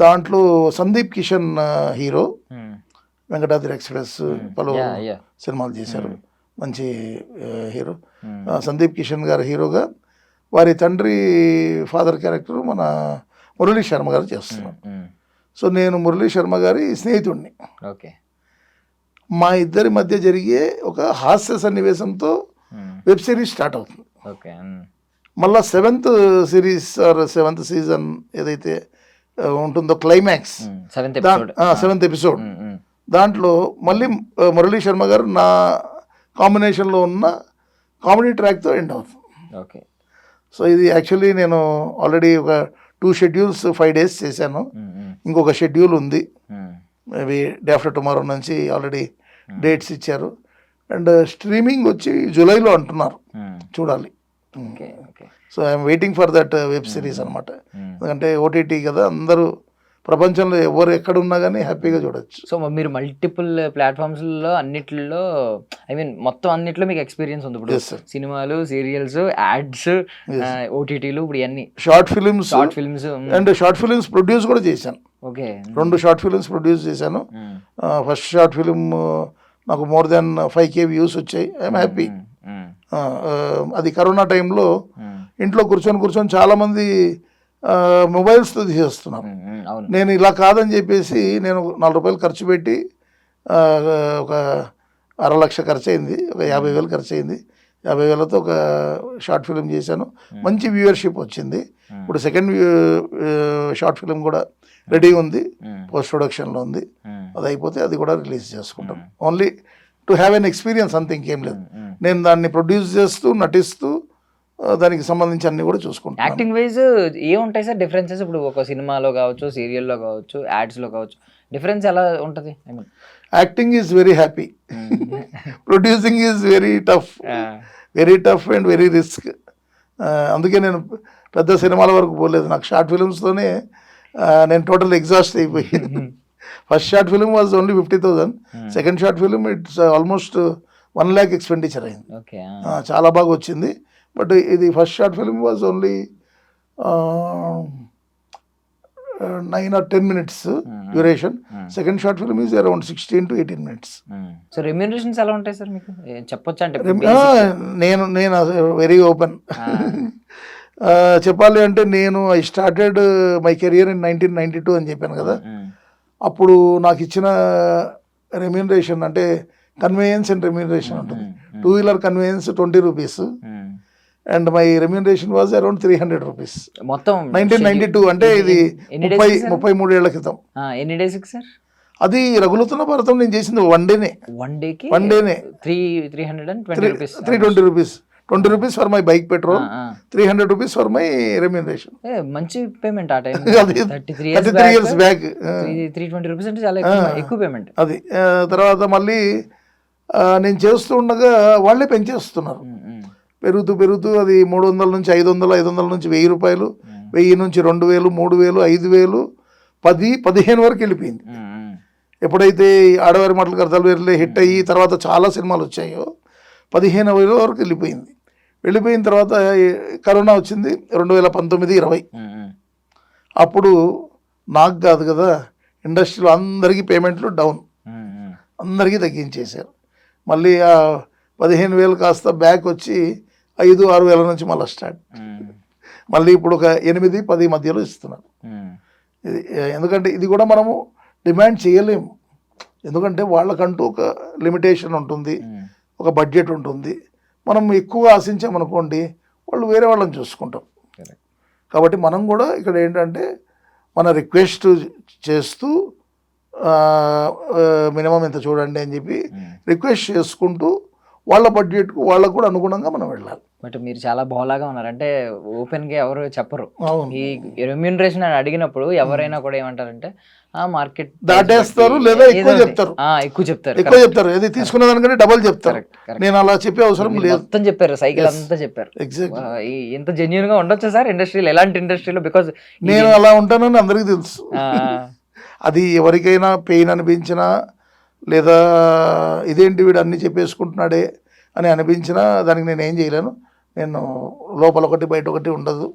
దాంట్లో సందీప్ కిషన్ హీరో, వెంకటాద్రి ఎక్స్ప్రెస్ పలు సినిమాలు చేశారు, మంచి హీరో. సందీప్ కిషన్ గారు హీరోగా, వారి తండ్రి ఫాదర్ క్యారెక్టర్ మన మురళీ శర్మ గారు చేస్తున్నారు. సో నేను మురళీ శర్మ గారి స్నేహితుడిని. ఓకే. మా ఇద్దరి మధ్య జరిగే ఒక హాస్య సన్నివేశంతో వెబ్ సిరీస్ స్టార్ట్ అవుతుంది. ఓకే. మళ్ళా 7th series are 7th season ఏదైతే ఉంటుందో క్లైమాక్స్, 7th ఎపిసోడ్, దాంట్లో మళ్ళీ మురళీ శర్మ గారు నా కాంబినేషన్లో ఉన్న కామెడీ ట్రాక్తో ఎండ్ అవుతుంది. ఓకే. సో ఇది యాక్చువల్లీ నేను ఆల్రెడీ ఒక 2 షెడ్యూల్స్ 5 days చేశాను. ఇంకొక షెడ్యూల్ ఉంది, మేబీ డే ఆఫ్టర్ టుమారో నుంచి ఆల్రెడీ డేట్స్ ఇచ్చారు. అండ్ స్ట్రీమింగ్ వచ్చి జూలైలో అంటున్నారు, చూడాలి. So I'm waiting for that web series అనమాట. ఎందుకంటే ఓటీటీ కదా, అందరూ ప్రపంచంలో ఎవరు ఎక్కడున్నా కానీ హ్యాపీగా చూడొచ్చు. సో మీరు మల్టిపుల్ ప్లాట్ఫామ్స్లో అన్నిట్లో, ఐ మీన్ మొత్తం అన్నిట్లో మీకు ఎక్స్పీరియన్స్ ఉంది. ఇప్పుడు సినిమాలు, సీరియల్స్, యాడ్స్, ఓటీటీలు, ఇప్పుడు ఇవన్నీ short films and short films produce కూడా చేశాను. ఓకే. 2 షార్ట్ ఫిల్మ్స్ ప్రొడ్యూస్ చేశాను. ఫస్ట్ షార్ట్ ఫిలిం నాకు more than 5K వ్యూస్ వచ్చాయి. I'm happy. అది కరోనా టైంలో ఇంట్లో కూర్చొని చాలామంది మొబైల్స్తో తీసేస్తున్నారు. నేను ఇలా కాదని చెప్పేసి నేను 4 రూపాయలు ఖర్చు పెట్టి ఒక 1/2 లక్ష ఖర్చు అయింది, ఒక 50,000 ఖర్చు అయింది. 50,000తో ఒక షార్ట్ ఫిలిం చేశాను, మంచి వ్యూవర్షిప్ వచ్చింది. ఇప్పుడు సెకండ్ షార్ట్ ఫిలిం కూడా రెడీ ఉంది, పోస్ట్ ప్రొడక్షన్లో ఉంది. అది అయిపోతే అది కూడా రిలీజ్ చేసుకుంటాం. Only to have an experience, అంతే, ఇంకేం లేదు. నేను దాన్ని ప్రొడ్యూస్ చేస్తూ, నటిస్తూ, దానికి సంబంధించి అన్ని కూడా చూసుకుంటాను. యాక్టింగ్ వైజ్ ఏముంటాయి సార్ డిఫరెన్సెస్? ఇప్పుడు ఒక సినిమాలో కావచ్చు, సీరియల్లో కావచ్చు, యాడ్స్లో కావచ్చు, డిఫరెన్స్ ఎలా ఉంటుంది? I mean acting is very happy, producing is very tough and very risk. అందుకే నేను పెద్ద సినిమాల వరకు పోలేదు. నాకు షార్ట్ ఫిలిమ్స్తోనే నేను టోటల్ ఎగ్జాస్ట్ అయిపోయాను. First short film was only 50,000, second short film it's almost 1 lakh expenditure అయింది. చాలా బాగా వచ్చింది. బట్ ఇది first short film was only 9 or 10 minutes duration. Second short film is around 16 to 18 minutes. So remunerations ఎలా ఉంటాయి sir మీకు చెప్పొచ్చా? అంటే నేను వెరీ ఓపెన్ చెప్పాలి అంటే, నేను I started my career in 1992 అని చెప్పాను కదా. అప్పుడు నాకు ఇచ్చిన రెమ్యూనరేషన్ అంటే కన్వేయన్స్ అండ్ రెమ్యూనరేషన్ ఉంటుంది. 2-wheeler conveyance 20 rupees and my remuneration was around 300 rupees. మొత్తం 1992 అంటే ఇది 33 ఏళ్ల క్రితం. ఎన్ని డేస్ సార్? అది రఘులుతున్న భారతం నేను చేసింది వన్ డేనే. 320 rupees. 20 rupees for my bike petrol, 300 rupees for my remuneration. మంచి పేమెంట్ ఆ టైం. 33 years బ్యాక్ 320 rupees అంటే చాలా ఎక్కువ పేమెంట్. అది తర్వాత మళ్ళీ నేను చేస్తూ ఉండగా వాళ్ళే పెంచేస్తున్నారు. పెరుగుతూ అది 300 నుంచి 500, 500 నుంచి 1000 రూపాయలు, 1000 నుంచి 2000, 3000, 5000, 10, 15 వరకు వెళ్ళిపోయింది. ఎప్పుడైతే ఆడవారి మాటలు కడతాలు వేర్లే హిట్ అయ్యి తర్వాత చాలా సినిమాలు వచ్చాయో 15,000 వరకు వెళ్ళిపోయిన తర్వాత కరోనా వచ్చింది 2019-20. అప్పుడు నాకు కాదు కదా, ఇండస్ట్రీలో అందరికీ పేమెంట్లు డౌన్, అందరికీ తగ్గించేశారు. మళ్ళీ ఆ 15,000 కాస్త బ్యాక్ వచ్చి 5-6 వేల నుంచి మళ్ళీ స్టార్ట్. మళ్ళీ ఇప్పుడు ఒక 8-10 మధ్యలో ఇస్తున్నారు. ఇది ఎందుకంటే ఇది కూడా మనము డిమాండ్ చేయలేము, ఎందుకంటే వాళ్ళకంటూ ఒక లిమిటేషన్ ఉంటుంది, ఒక బడ్జెట్ ఉంటుంది. మనం ఎక్కువ ఆశించామనుకోండి వాళ్ళు వేరే వాళ్ళని చూసుకుంటాం. కాబట్టి మనం కూడా ఇక్కడ ఏంటంటే మన రిక్వెస్ట్ చేస్తూ మినిమం ఎంత చూడండి అని చెప్పి రిక్వెస్ట్ చేసుకుంటూ వాళ్ళ బడ్జెట్కు వాళ్ళకు కూడా అనుగుణంగా మనం వెళ్ళాలి. బట్ మీరు చాలా బోలాగా ఉన్నారు, అంటే ఓపెన్గా ఎవరు చెప్పరు. ఈ రెమ్యూనరేషన్ అని అడిగినప్పుడు ఎవరైనా కూడా ఏమంటారంటే మార్కెట్ దాటేస్తారు లేదా ఎక్కువ చెప్తారు. ఏది తీసుకున్న దానికంటే డబల్ చెప్తారు. నేను అలా చెప్పే అవసరం లేదు, మొత్తం చెప్పారు, సైకిల్ అంతా చెప్పారు. ఎంత జెన్యూన్ గా ఉండొచ్చు సార్ ఇండస్ట్రీలో, ఎలాంటి ఇండస్ట్రీలో? బికాజ్ నేను అలా ఉంటానని అందరికీ తెలుసు. అది ఎవరికైనా పెయిన్ అనిపించినా లేదా ఇదేంటి వీడు అన్నీ చెప్పేసుకుంటున్నాడే అని అనిపించినా దానికి నేను ఏం చేయలేను. నేను లోపల ఒకటి బయట ఒకటి ఉండదు,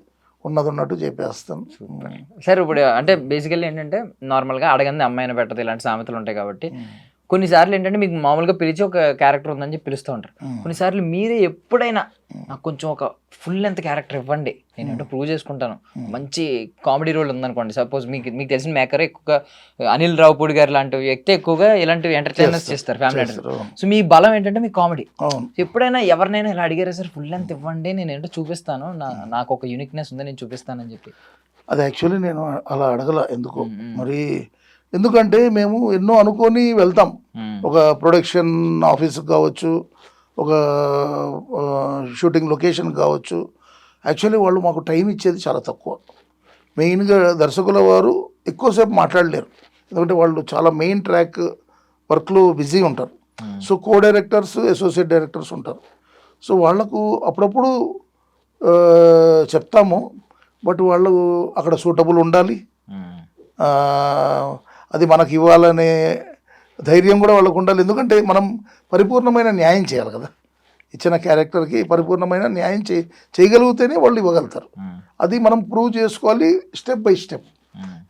ఉన్నది ఉన్నట్టు చెప్పేస్తాను. సార్ ఇప్పుడు అంటే బేసికల్లీ ఏంటంటే నార్మల్గా అడగంది అమ్మాయిని పెట్టదు ఇలాంటి సామెతలు ఉంటాయి కాబట్టి కొన్నిసార్లు ఏంటంటే మీకు మామూలుగా పిలిచి ఒక క్యారెక్టర్ ఉందని చెప్పి పిలుస్తూ ఉంటారు. కొన్నిసార్లు మీరే ఎప్పుడైనా నాకు కొంచెం ఒక ఫుల్ లెంత్ క్యారెక్టర్ ఇవ్వండి, నేను అంటే ప్రూవ్ చేసుకుంటాను, మంచి కామెడీ రోల్ ఉందనుకోండి, సపోజ్ మీకు తెలిసిన మేకర్ ఎక్కువగా అనిల్ రావుపూడి గారు లాంటి వ్యక్తి ఎక్కువగా ఇలాంటివి ఎంటర్టైనర్స్ చేస్తారు ఫ్యామిలీ ఎంటర్టైనర్. సో మీ బలం ఏంటంటే మీ కామెడీ. ఎప్పుడైనా ఎవరినైనా ఇలా అడిగారా సార్ ఫుల్ లెంత్ ఇవ్వండి నేను ఏంటో చూపిస్తాను, నాకు ఒక యూనిక్నెస్ ఉంది నేను చూపిస్తానని చెప్పి? అది యాక్చువల్లీ నేను అలా అడగల ఎందుకో మరి, ఎందుకంటే మేము ఎన్నో అనుకొని వెళ్తాం. ఒక ప్రొడక్షన్ ఆఫీస్కి కావచ్చు, ఒక షూటింగ్ లొకేషన్ కావచ్చు. యాక్చువల్లీ వాళ్ళు మాకు టైం ఇచ్చేది చాలా తక్కువ. మెయిన్గా దర్శకుల వారు ఎక్కువసేపు మాట్లాడలేరు, ఎందుకంటే వాళ్ళు చాలా మెయిన్ ట్రాక్ వర్క్లో బిజీ ఉంటారు. So co directors, associate directors ఉంటారు. సో వాళ్ళకు అప్పుడప్పుడు చెప్తాము, బట్ వాళ్ళు అక్కడ సూటబుల్ ఉండాలి, అది మనకి ఇవ్వాలనే ధైర్యం కూడా వాళ్ళకు ఉండాలి. ఎందుకంటే మనం పరిపూర్ణమైన న్యాయం చేయాలి కదా, ఇచ్చిన క్యారెక్టర్కి పరిపూర్ణమైన న్యాయం చేయగలిగితేనే వాళ్ళు ఇవ్వగలుగుతారు. అది మనం ప్రూవ్ చేసుకోవాలి స్టెప్ బై స్టెప్.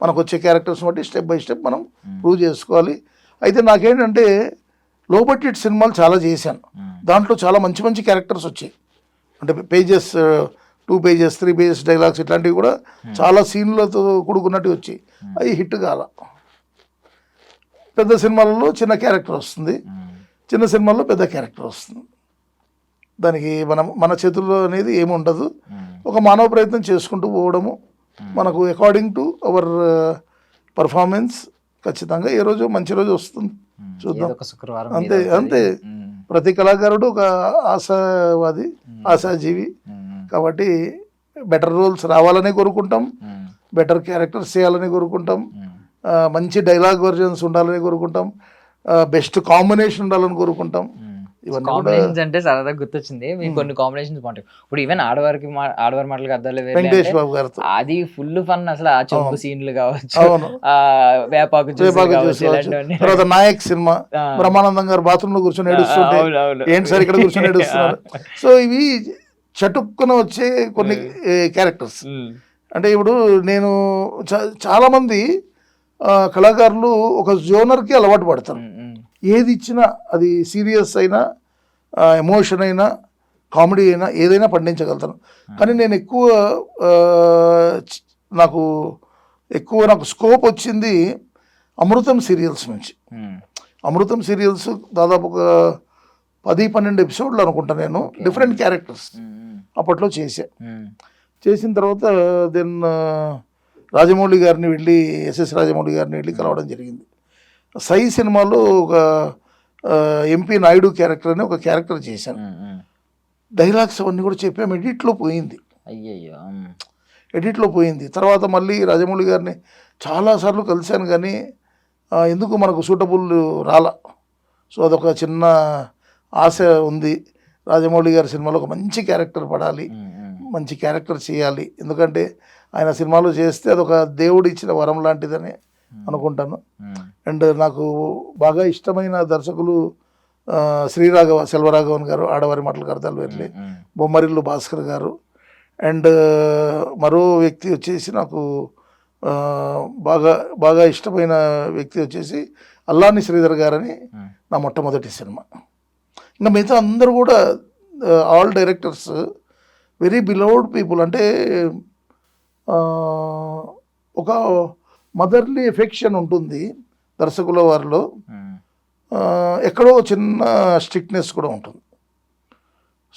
మనకు వచ్చే క్యారెక్టర్స్ బట్టి స్టెప్ బై స్టెప్ మనం ప్రూవ్ చేసుకోవాలి. అయితే నాకేంటంటే లో బడ్జెట్ సినిమాలు చాలా చేశాను, దాంట్లో చాలా మంచి మంచి క్యారెక్టర్స్ వచ్చాయి. అంటే పేజెస్ 2 pages 3 pages డైలాగ్స్ ఇట్లాంటివి కూడా చాలా సీన్లతో కూడుకున్నట్టు వచ్చాయి. అవి హిట్ కాల. పెద్ద సినిమాలలో చిన్న క్యారెక్టర్ వస్తుంది, చిన్న సినిమాల్లో పెద్ద క్యారెక్టర్ వస్తుంది. దానికి మన చేతుల్లో అనేది ఏమి ఉండదు. ఒక మానవ ప్రయత్నం చేసుకుంటూ పోవడము, మనకు అకార్డింగ్ టు అవర్ పర్ఫార్మెన్స్ ఖచ్చితంగా ఏ రోజు మంచి రోజు వస్తుంది, చూద్దాం. అంతే అంతే. ప్రతి కళాకారుడు ఒక ఆశావాది, ఆశాజీవి. కాబట్టి బెటర్ రోల్స్ రావాలని కోరుకుంటాం, బెటర్ క్యారెక్టర్స్ చేయాలని కోరుకుంటాం, మంచి డైలాగ్ వర్జన్స్ ఉండాలని కోరుకుంటాం, బెస్ట్ కాంబినేషన్ ఉండాలని కోరుకుంటాం. కాంబినేషన్స్ అంటే సరదాగా గుర్తొచ్చింది, మీకు కొన్ని కాంబినేషన్స్ బాగుంటాయి. ఇప్పుడు ఈవెన్ ఆడవారి మాటలకు అర్థాలు వెంకటేష్ బాబు గారితో అది ఫుల్ ఫన్. అసలు ఆ చెంపు సీన్లు కావచ్చు, వేపాకు తర్వాత నాయక్ సినిమా బ్రహ్మానందం గారు బాత్రూమ్ లో కూర్చొని ఏడుస్తుంటే ఏంటి సార్ ఇక్కడ కూర్చొని ఏడుస్తున్నారు. సో ఇవి చటుక్కున వచ్చే కొన్ని క్యారెక్టర్స్. అంటే ఇప్పుడు నేను చాలా మంది కళాకారులు ఒక జోనర్కి అలవాటు పడతారు. ఏది ఇచ్చినా అది సీరియస్ అయినా, ఎమోషన్ అయినా, కామెడీ అయినా ఏదైనా పండించగలుగుతాను. కానీ నేను నాకు స్కోప్ వచ్చింది అమృతం సీరియల్స్ నుంచి. అమృతం సీరియల్స్ దాదాపు ఒక 10-12 ఎపిసోడ్లు అనుకుంటా నేను డిఫరెంట్ క్యారెక్టర్స్ అప్పట్లో చేసిన తర్వాత దెన్ రాజమౌళి గారిని వెళ్ళి ఎస్ఎస్ రాజమౌళి గారిని వెళ్ళి కలవడం జరిగింది. సై సినిమాలో ఒక ఎంపీ నాయుడు క్యారెక్టర్ అని ఒక క్యారెక్టర్ చేశాను. డైలాగ్స్ అవన్నీ కూడా చెప్పాము, ఎడిట్లో పోయింది. ఎడిట్లో పోయింది. తర్వాత మళ్ళీ రాజమౌళి గారిని చాలాసార్లు కలిశాను, కానీ ఎందుకు మనకు సూటబుల్ రాలా. సో అదొక చిన్న ఆశ ఉంది, రాజమౌళి గారి సినిమాలో ఒక మంచి క్యారెక్టర్ పడాలి, మంచి క్యారెక్టర్ చేయాలి. ఎందుకంటే ఆయన సినిమాలో చేస్తే అదొక దేవుడు ఇచ్చిన వరం లాంటిదని అనుకుంటాను. అండ్ నాకు బాగా ఇష్టమైన దర్శకులు సెల్వరాఘవన్ గారు, ఆడవారి మాటలకు అర్థాలు వెళ్ళి, బొమ్మరిల్లు భాస్కర్ గారు. అండ్ మరో వ్యక్తి వచ్చేసి నాకు బాగా ఇష్టమైన వ్యక్తి వచ్చేసి అల్లాని శ్రీధర్ గారని నా మొట్టమొదటి సినిమా. ఇంకా మిగతా అందరూ కూడా all directors very beloved people. అంటే ఒక మదర్లీ ఎఫెక్షన్ ఉంటుంది దర్శకుల వారిలో, ఎక్కడో చిన్న స్ట్రిక్ట్నెస్ కూడా ఉంటుంది.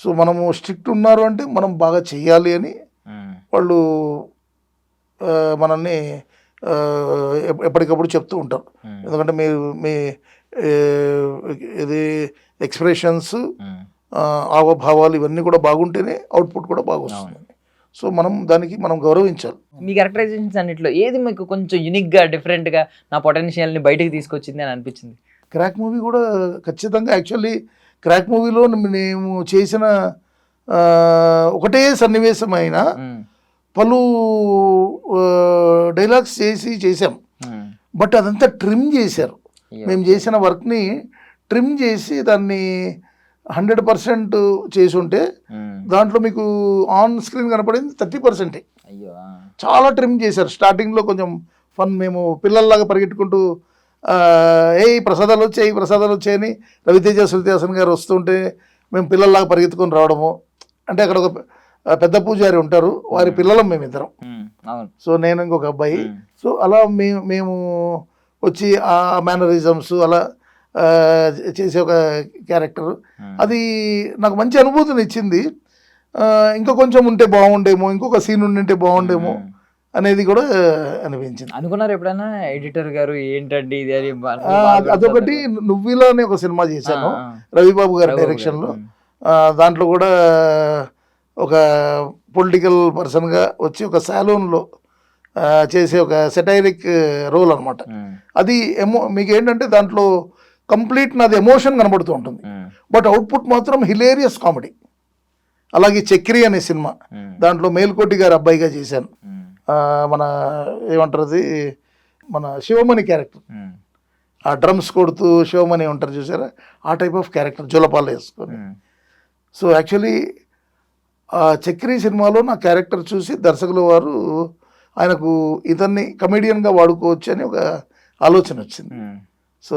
సో మనము స్ట్రిక్ట్ ఉన్నారు అంటే మనం బాగా చెయ్యాలి అని వాళ్ళు మనల్ని ఎప్పటికప్పుడు చెప్తూ ఉంటారు. ఎందుకంటే మీ ఇది ఎక్స్ప్రెషన్స్, హావభావాలు ఇవన్నీ కూడా బాగుంటేనే అవుట్పుట్ కూడా బాగా వస్తుంది. సో మనం గౌరవించాలి. మీ క్యారెక్టరైజేషన్స్ అన్నింటిలో ఏది మీకు కొంచెం యూనిక్గా, డిఫరెంట్గా నా పొటెన్షియల్ని బయటకు తీసుకొచ్చింది అని అనిపించింది? క్రాక్ మూవీ కూడా ఖచ్చితంగా. యాక్చువల్లీ క్రాక్ మూవీలో మేము చేసిన ఒకటే సన్నివేశం అయినా పలు డైలాగ్స్ చేసాం, బట్ అదంతా ట్రిమ్ చేశారు. మేము చేసిన వర్క్ని ట్రిమ్ చేసి దాన్ని 100% చేసి ఉంటే దాంట్లో మీకు ఆన్ స్క్రీన్ కనపడింది 30%. అయ్యో చాలా ట్రిమ్ చేశారు. స్టార్టింగ్లో కొంచెం ఫన్, మేము పిల్లల్లాగా పరిగెట్టుకుంటూ ప్రసాదాలు వచ్చాయని రవితేజ శృతిహాసన్ గారు వస్తుంటే మేము పిల్లల్లాగా పరిగెత్తుకొని రావడము. అంటే అక్కడ ఒక పెద్ద పూజారి ఉంటారు, వారి పిల్లలం మేమిద్దరం. సో నేను ఇంకొక అబ్బాయి. సో అలా మేము వచ్చి ఆ మేనరిజమ్స్ అలా చేసే ఒక క్యారెక్టర్, అది నాకు మంచి అనుభూతిని ఇచ్చింది. ఇంకా కొంచెం ఉంటే బాగుండేమో, ఇంకొక సీన్ ఉండింటే బాగుండేమో అనేది కూడా అనిపించింది. అనుకున్నారు ఎప్పుడైనా ఎడిటర్ గారు ఏంటండి ఇది అని? అదొకటి నువ్విలా అనే ఒక సినిమా చేశాను రవిబాబు గారి డైరెక్షన్లో. దాంట్లో కూడా ఒక పొలిటికల్ పర్సన్గా వచ్చి ఒక సాలూన్లో చేసే ఒక సెటైరిక్ రోల్ అనమాట. అది మీకు ఏంటంటే దాంట్లో కంప్లీట్ నాది ఎమోషన్ కనబడుతూ ఉంటుంది, బట్ అవుట్పుట్ మాత్రం హిలేరియస్ కామెడీ. అలాగే చక్రి అనే సినిమా, దాంట్లో మేల్కోటి గారి అబ్బాయిగా చేశాను. మన ఏమంటారు అది, మన శివమణి క్యారెక్టర్, ఆ డ్రమ్స్ కొడుతూ శివమణి ఉంటారు చూసారా, ఆ టైప్ ఆఫ్ క్యారెక్టర్ జులపాలు వేసుకొని. సో యాక్చువల్లీ ఆ చక్రి సినిమాలో నా క్యారెక్టర్ చూసి దర్శకుల వారు ఆయనకు ఇతన్ని కమెడియన్గా వాడుకోవచ్చు అని ఒక ఆలోచన వచ్చింది. So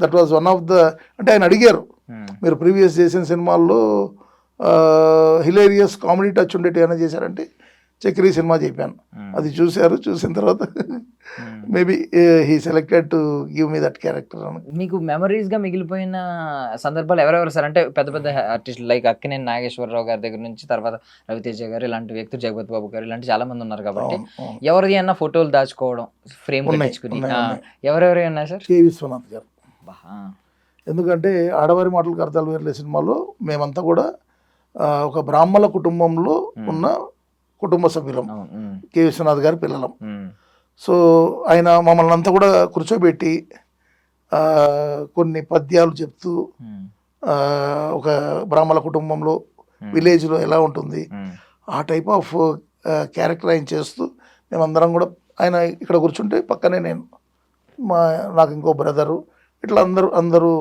that was one of the, అంటే ఆయన అడిగారు మీరు ప్రీవియస్ చేసిన సినిమాల్లో హిలేరియస్ కామెడీ టచ్ ఉండేటి ఏమైనా చేశారంటే చక్రి సినిమా చెప్పాను. అది చూశారు, చూసిన తర్వాత maybe he selected to give me that character. మీకు మెమరీస్గా మిగిలిపోయిన సందర్భాలు ఎవరెవరు సార్? అంటే పెద్ద పెద్ద ఆర్టిస్టులు లైక్ అక్కినేని నాగేశ్వరరావు గారి దగ్గర నుంచి, తర్వాత రవితేజ గారు, ఇలాంటి వ్యక్తులు, జగపతి బాబు గారు, ఇలాంటి చాలా మంది ఉన్నారు కాబట్టి ఎవరిది అన్న ఫోటోలు దాచుకోవడం ఫ్రేమ్ తెచ్చుకుని ఎవరెవరు ఉన్నాయి సార్? కె విశ్వనాథ్ గారు. ఎందుకంటే ఆడవారి మాటలకు అర్థాలు వేర్లే సినిమాలో మేమంతా కూడా ఒక బ్రాహ్మణ కుటుంబంలో ఉన్న కుటుంబ సభ్యులం, కె విశ్వనాథ్ గారి పిల్లలం. సో ఆయన మమ్మల్ని అంతా కూడా కూర్చోబెట్టి కొన్ని పద్యాలు చెప్తూ ఒక బ్రాహ్మణ కుటుంబంలో విలేజ్లో ఎలా ఉంటుంది ఆ టైప్ ఆఫ్ క్యారెక్టర్ ఆయన చేస్తూ మేమందరం కూడా, ఆయన ఇక్కడ కూర్చుంటే పక్కనే నేను, నాకు ఇంకో బ్రదరు, ఇట్లా అందరూ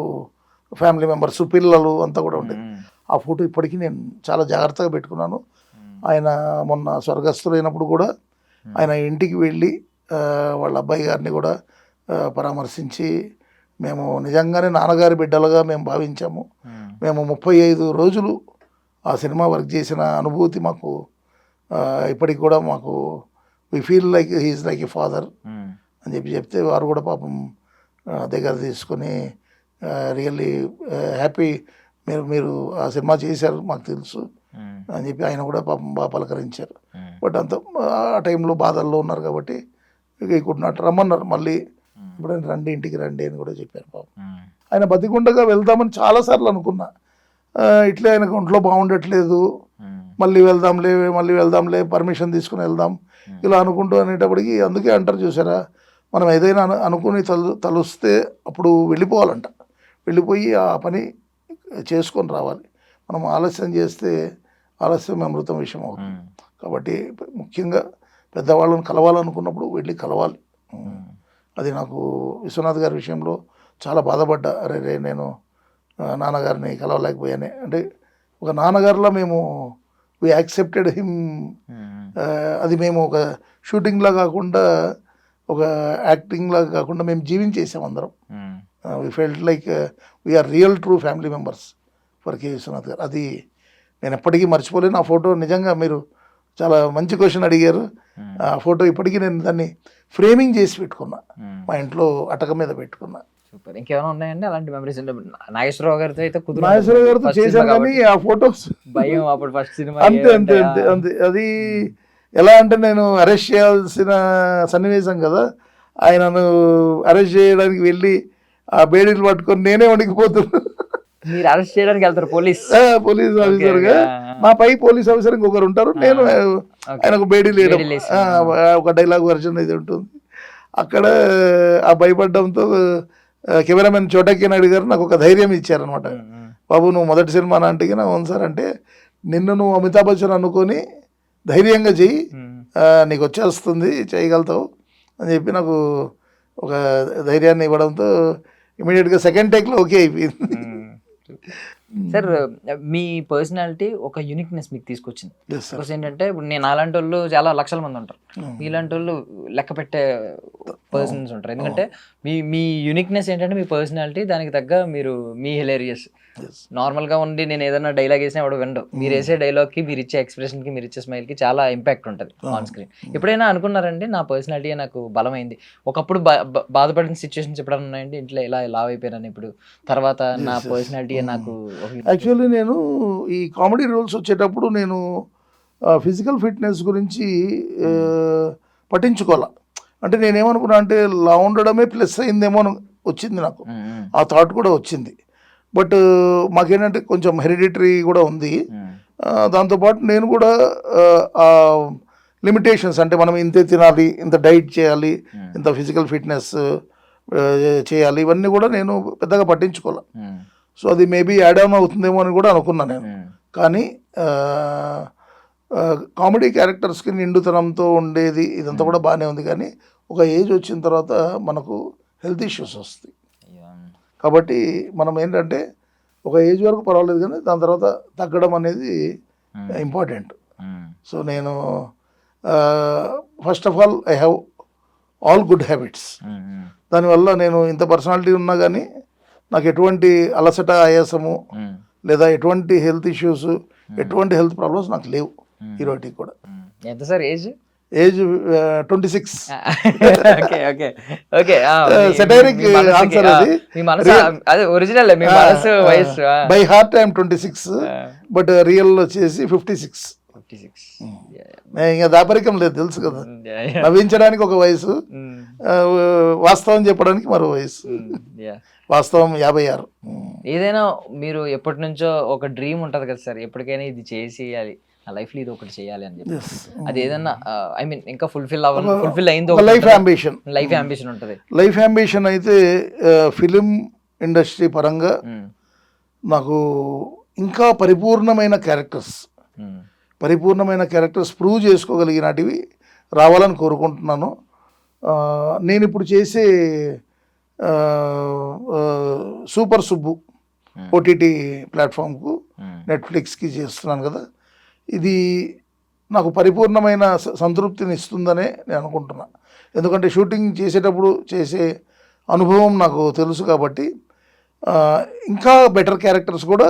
ఫ్యామిలీ మెంబర్స్, పిల్లలు అంతా కూడా ఉండేది. ఆ ఫోటో ఇప్పటికీ నేను చాలా జాగ్రత్తగా పెట్టుకున్నాను. ఆయన మొన్న స్వర్గస్థులైనప్పుడు కూడా ఆయన ఇంటికి వెళ్ళి వాళ్ళ అబ్బాయి గారిని కూడా పరామర్శించి, మేము నిజంగానే నాన్నగారి బిడ్డలుగా మేము భావించాము. మేము 35 రోజులు ఆ సినిమా వర్క్ చేసిన అనుభూతి మాకు ఇప్పటికి కూడా మాకు we feel like he's like a father అని చెప్తే వారు కూడా పాపం దగ్గర తీసుకొని రియల్లీ హ్యాపీ, మీరు ఆ సినిమా చేశారు మాకు తెలుసు అని చెప్పి ఆయన కూడా పాపం బాగా పలకరించారు. బట్ అంత ఆ టైంలో బాధల్లో ఉన్నారు కాబట్టి ఇక కుడ్ నాట్ రమ్మన్నారు, మళ్ళీ ఇప్పుడు రండి ఇంటికి రండి అని కూడా చెప్పారు. పాపం ఆయన బతికుండగా వెళ్దామని చాలాసార్లు అనుకున్నా, ఇట్లే ఆయనకు ఒంట్లో బాగుండట్లేదు, మళ్ళీ వెళ్దాంలే పర్మిషన్ తీసుకుని వెళ్దాం ఇలా అనుకుంటూ అనేటప్పటికి, అందుకే అంటారు చూసారా, మనం ఏదైనా అనుకుని తలుస్తే అప్పుడు వెళ్ళిపోవాలంట, వెళ్ళిపోయి ఆ పని చేసుకొని రావాలి. మనం ఆలస్యం చేస్తే ఆలస్యం అమృతం విషయం అవుతుంది. కాబట్టి ముఖ్యంగా పెద్దవాళ్ళని కలవాలనుకున్నప్పుడు వెళ్ళి కలవాలి. అది నాకు విశ్వనాథ్ గారి విషయంలో చాలా బాధపడ్డా, అరే నేను నాన్నగారిని కలవలేకపోయానే. అంటే ఒక నాన్నగారిలో మేము వి యాక్సెప్టెడ్ హిమ్. అది మేము ఒక షూటింగ్లా కాకుండా, ఒక యాక్టింగ్లా కాకుండా మేము జీవించేసాం అందరం. We felt like we're real true family members for K Viswanath గారు. అది నేను ఎప్పటికీ మర్చిపోలేను. ఆ ఫోటో నిజంగా మీరు చాలా మంచి క్వశ్చన్ అడిగారు. ఆ ఫోటో ఇప్పటికీ నేను దాన్ని ఫ్రేమింగ్ చేసి పెట్టుకున్నా, మా ఇంట్లో అటక మీద పెట్టుకున్నా. సూపర్. ఇంకేమైనా ఉన్నాయండి అలాంటి మెమరీస్? నాగేశ్వరరావు గారితో అయితే నాగేశ్వరరావు గారితో చేశాను, కానీ ఆ ఫొటోస్ భయం అప్పుడు ఫస్ట్ సినిమా. అంతే. అది ఎలా అంటే, నేను అరెస్ట్ చేయాల్సిన సన్నివేశం కదా, ఆయనను అరెస్ట్ చేయడానికి వెళ్ళి ఆ బేడీలు పట్టుకొని నేనే వణికిపోతున్నా. మీరు అరెస్ట్ చేయడానికి వెళ్తారు పోలీస్ ఆఫీసర్గా, మా పై పోలీస్ ఆఫీసర్ ఇంకొకరు ఉంటారు, నేను ఆయనకు బేడీలు వేయడం, ఒక డైలాగ్ వర్షన్ ఇది ఉంటుంది. అక్కడ ఆ భయపడడంతో కెమెరామెన్ చోటకి నాయుడు గారు నాకు ఒక ధైర్యం ఇచ్చారనమాట. బాబు నువ్వు మొదటి సినిమా నాటికి నా అవును సార్ అంటే, నిన్ను నువ్వు అమితాబ్ బచ్చన్ అనుకొని ధైర్యంగా చెయ్యి, నీకు వచ్చేస్తుంది, చేయగలుగుతావు అని చెప్పి నాకు ఒక ధైర్యాన్ని ఇవ్వడంతో ఇమీడియట్గా సెకండ్ టేక్లో ఓకే అయిపోయింది. సార్ మీ పర్సనాలిటీ ఒక యూనిక్నెస్ మీకు తీసుకొచ్చింది. Yes, sir. బికాస్ ఏంటంటే ఇప్పుడు నేను అలాంటి వాళ్ళు చాలా లక్షల మంది ఉంటారు, మీలాంటి వాళ్ళు లెక్క పెట్టే పర్సన్స్ ఉంటారు. ఎందుకంటే మీ యూనిక్నెస్ ఏంటంటే మీ పర్సనాలిటీ, దానికి తగ్గ మీరు మీ హిలేరియస్. నార్మల్గా ఉండి నేను ఏదైనా డైలాగ్ వేసినా ఎవడు వినడు. మీరు వేసే డైలాగ్కి, మీరు ఇచ్చే ఎక్స్ప్రెషన్కి, మీరు ఇచ్చే స్మైల్కి చాలా ఇంపాక్ట్ ఉంటుంది ఆన్ స్క్రీన్. ఎప్పుడైనా అనుకున్నారండి నా పర్సనాలిటీ నాకు బలమైంది? ఒకప్పుడు బాధపడిన సిచ్యువేషన్స్ ఎప్పుడైనా ఉన్నాయండి ఇంట్లో ఇలా లావ్ అయిపోయాను ఇప్పుడు, తర్వాత నా పర్సనాలిటీ నాకు యాక్చువల్లీ నేను ఈ కామెడీ రోల్స్ వచ్చేటప్పుడు నేను ఫిజికల్ ఫిట్నెస్ గురించి పట్టించుకోవాలా. అంటే నేనేమనుకున్నా అంటే లా ఉండడమే ప్లస్ అయిందేమో అని వచ్చింది నాకు, ఆ థాట్ కూడా వచ్చింది. బట్ మాకేంటంటే కొంచెం హెరిడిటరీ కూడా ఉంది. దాంతోపాటు నేను కూడా లిమిటేషన్స్, అంటే మనం ఇంతే తినాలి, ఇంత డైట్ చేయాలి, ఇంత ఫిజికల్ ఫిట్నెస్ చేయాలి, ఇవన్నీ కూడా నేను పెద్దగా పట్టించుకోవాలి. సో అది మేబీ యాడ్ ఆన్ అవుతుందేమో అని కూడా అనుకున్నా నేను. కానీ కామెడీ క్యారెక్టర్స్కి నిండుతనంతో ఉండేది ఇదంతా కూడా బాగానే ఉంది. కానీ ఒక ఏజ్ వచ్చిన తర్వాత మనకు హెల్త్ ఇష్యూస్ వస్తాయి. కాబట్టి మనం ఏంటంటే ఒక ఏజ్ వరకు పర్వాలేదు, కానీ దాని తర్వాత తగ్గడం అనేది ఇంపార్టెంట్. సో నేను first of all I have all good habits. దానివల్ల నేను ఇంత పర్సనాలిటీ ఉన్నా కానీ నాకు ఎటువంటి అలసట, ఆయాసము లేదా ఎటువంటి హెల్త్ ఇష్యూస్, ఎటువంటి హెల్త్ ప్రాబ్లమ్స్ నాకు లేవు ఈరోటికి కూడా. ఎంత sir age? Age 26. Okay okay okay. Satiric answer అది. మీ మనసు అదే ఒరిజినల్, మీ మనసు వయసు. By heart I'm 26, but real వచ్చేసి 56. ఇంకా దాపరికం లేదు, తెలుసు కదా. నవ్వించడానికి ఒక వయసు, వాస్తవం చెప్పడానికి మరో వయసు. వాస్తవం 56. ఏదైనా మీరు ఎప్పటి నుంచో ఒక డ్రీమ్ ఉంటుంది కదా సార్, ఎప్పటికైనా ఇది చేసేయాలి, నా లైఫ్లో ఇది ఒకటి చేయాలి అని చెప్పి, అది ఏదన్నా ఐ మీన్ ఇంకా ఫుల్ఫిల్ అయిందో లైఫ్ అంబిషన్. లైఫ్ అంబిషన్ ఉంటుంది. లైఫ్ అంబిషన్ అయితే ఫిలిం ఇండస్ట్రీ పరంగా నాకు ఇంకా పరిపూర్ణమైన క్యారెక్టర్స్ ప్రూవ్ చేసుకోగలిగినటివి రావాలని కోరుకుంటున్నాను. నేను ఇప్పుడు చేసే సూపర్ సుబ్బు ఓటీటీ ప్లాట్ఫామ్కు, నెట్ఫ్లిక్స్కి చేస్తున్నాను కదా, ఇది నాకు పరిపూర్ణమైన సంతృప్తిని ఇస్తుందనే నేను అనుకుంటున్నా. ఎందుకంటే షూటింగ్ చేసేటప్పుడు చేసే అనుభవం నాకు తెలుసు కాబట్టి ఇంకా బెటర్ క్యారెక్టర్స్ కూడా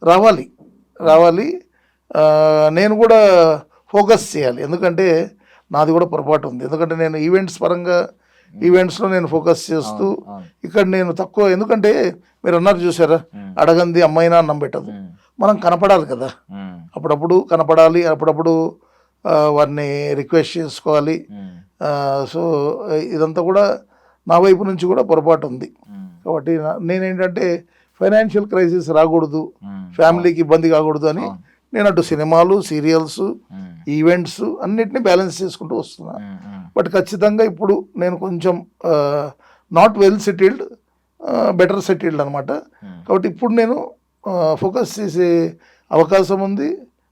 రావాలి. నేను కూడా ఫోకస్ చేయాలి, ఎందుకంటే నాది కూడా పొరపాటు ఉంది. ఎందుకంటే నేను ఈవెంట్స్లో నేను ఫోకస్ చేస్తూ ఇక్కడ నేను తక్కువ. ఎందుకంటే మీరు అన్నారు చూసారా, అడగంది అమ్మాయినా అన్నం పెట్టదు. మనం కనపడాలి కదా, అప్పుడప్పుడు కనపడాలి, అప్పుడప్పుడు వారిని రిక్వెస్ట్ చేసుకోవాలి. సో ఇదంతా కూడా నా వైపు నుంచి కూడా పొరపాటు ఉంది. కాబట్టి నేనేంటంటే ఫైనాన్షియల్ క్రైసిస్ రాకూడదు, ఫ్యామిలీకి ఇబ్బంది కాకూడదు అని నేను అటు సినిమాలు, సీరియల్స్, ఈవెంట్స్ అన్నిటిని బ్యాలెన్స్ చేసుకుంటూ వస్తున్నా. బట్ ఖచ్చితంగా ఇప్పుడు నేను కొంచెం not well settled, better settled అనమాట. కాబట్టి ఇప్పుడు నేను ఫోకస్ చేసే అవకాశం ఉంది,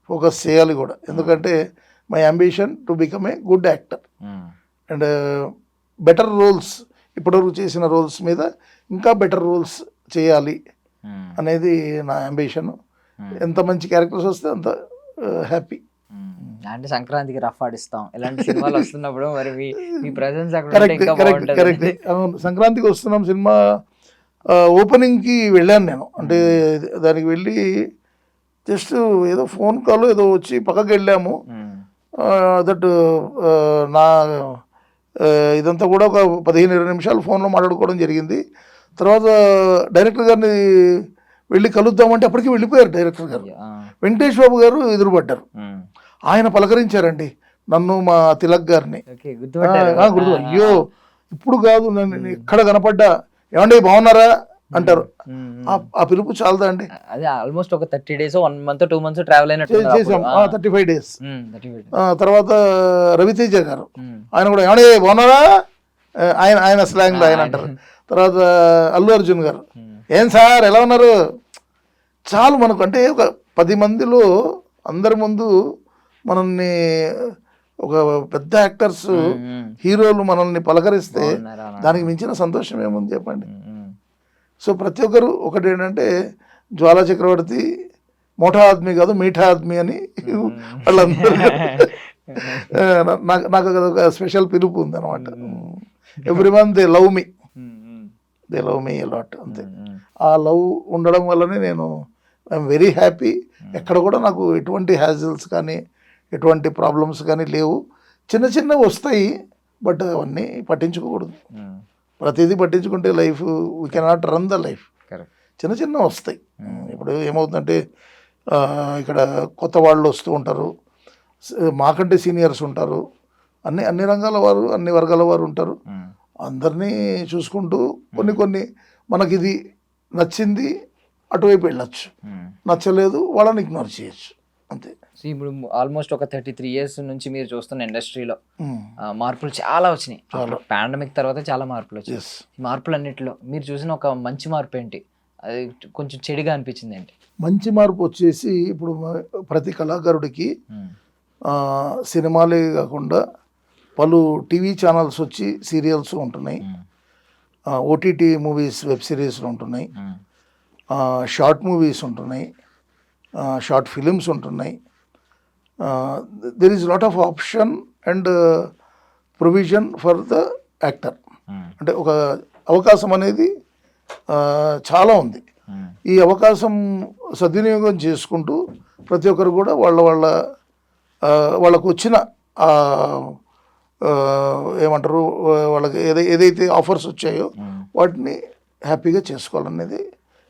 ఫోకస్ చేయాలి కూడా. ఎందుకంటే my ambition to become a good actor and better roles, ఇప్పటివరకు చేసిన రోల్స్ మీద ఇంకా బెటర్ రోల్స్ చేయాలి అనేది నా అంబిషన్. ఎంత మంచి క్యారెక్టర్స్ వస్తే అంత హ్యాపీ. అంటే సంక్రాంతికి రఫ్ ఆడిస్తాం ఇలాంటి సినిమాలు వస్తున్నప్పుడు మరి మీ ప్రెజెన్స్ కరెక్ట్. అవును, సంక్రాంతికి వస్తున్నాం సినిమా ఓపెనింగ్కి వెళ్ళాను నేను. అంటే దానికి వెళ్ళి జస్ట్ ఏదో ఫోన్ కాల్ ఏదో వచ్చి పక్కకి వెళ్ళాము. దట్ నా ఇదంతా కూడా ఒక 15-20 నిమిషాలు ఫోన్లో మాట్లాడుకోవడం జరిగింది. తర్వాత డైరెక్టర్ గారిని వెళ్ళి కలుద్దామంటే అప్పటికి వెళ్ళిపోయారు డైరెక్టర్ గారు. వెంకటేష్ బాబు గారు ఎదురుపడ్డారు. ఆయన పలకరించారండి నన్ను, మా తిలక్ గారిని. అయ్యో ఇప్పుడు కాదు, నన్ను ఎక్కడ కనపడ్డా ఏమండి బాగున్నారా అంటారు. ఆ పిలుపు చాలదా అండి. అదే ఆల్మోస్ట్ ఒక 30 days 1 month 2 months ట్రావెల్ అయినట్టు చేసాం. 35 days. తర్వాత రవితేజ గారు, ఆయన కూడా ఏమండి బాగున్నారా, ఆయన స్లాంగ్లో ఆయన అంటారు. తర్వాత అల్లు అర్జున్ గారు, ఏం సార్ ఎలా ఉన్నారు. చాలు మనకు, అంటే ఒక 10 మందిలో అందరి ముందు మనల్ని, ఒక పెద్ద యాక్టర్స్, హీరోలు మనల్ని పలకరిస్తే దానికి మించిన సంతోషం ఏముంది చెప్పండి. సో ప్రతి ఒక్కరు ఒకటి ఏంటంటే జ్వాలా చక్రవర్తి మోఠా ఆద్మీ కాదు మీఠా ఆద్మీ అని వాళ్ళందరూ నాకు ఒక స్పెషల్ పిలుపు ఉంది అనమాట. Every one they love me a lot అంతే. ఆ లవ్ ఉండడం వల్లనే నేను ఐఎమ్ వెరీ హ్యాపీ. ఎక్కడ కూడా నాకు ఎటువంటి హ్యాజిల్స్ కానీ ఎటువంటి ప్రాబ్లమ్స్ కానీ లేవు. చిన్న చిన్నవి వస్తాయి, బట్ అవన్నీ పట్టించుకోకూడదు. ప్రతిదీ పట్టించుకుంటే life we cannot run the life. చిన్న చిన్న వస్తాయి. ఇప్పుడు ఏమవుతుందంటే ఇక్కడ కొత్త వాళ్ళు వస్తూ ఉంటారు, మాకంటే సీనియర్స్ ఉంటారు, అన్ని రంగాల వారు అన్ని వర్గాల వారు ఉంటారు. అందరినీ చూసుకుంటూ కొన్ని మనకి ఇది నచ్చింది అటువైపు వెళ్ళచ్చు, నచ్చలేదు వాళ్ళని ఇగ్నోర్ చేయొచ్చు అంతే. ఇప్పుడు ఆల్మోస్ట్ ఒక 33 years నుంచి మీరు చూస్తున్న ఇండస్ట్రీలో మార్పులు చాలా వచ్చినాయి. పాండమిక్ తర్వాత చాలా మార్పులు వచ్చాయి. ఈ మార్పులన్నిటిలో మీరు చూసిన ఒక మంచి మార్పు ఏంటి? అది కొంచెం చెడుగా అనిపించింది ఏంటి? మంచి మార్పు వచ్చేసి ఇప్పుడు ప్రతి కళాకారుడికి సినిమాలే కాకుండా పలు టీవీ ఛానల్స్ వచ్చి సీరియల్స్ ఉంటున్నాయి, ఓటీటీ మూవీస్ వెబ్ సిరీస్లు ఉంటున్నాయి, షార్ట్ మూవీస్ ఉంటున్నాయి, షార్ట్ ఫిలిమ్స్ ఉంటున్నాయి. There is lot of option and provision for the actor. అంటే ఒక అవకాశం అనేది చాలా ఉంది. ఈ అవకాశం సద్వినియోగం చేసుకుంటూ ప్రతి ఒక్కరు కూడా వాళ్ళకు వచ్చిన ఏమంటారు వాళ్ళకి ఏదైతే ఆఫర్స్ వచ్చాయో వాటిని హ్యాపీగా చేసుకోవాలనేది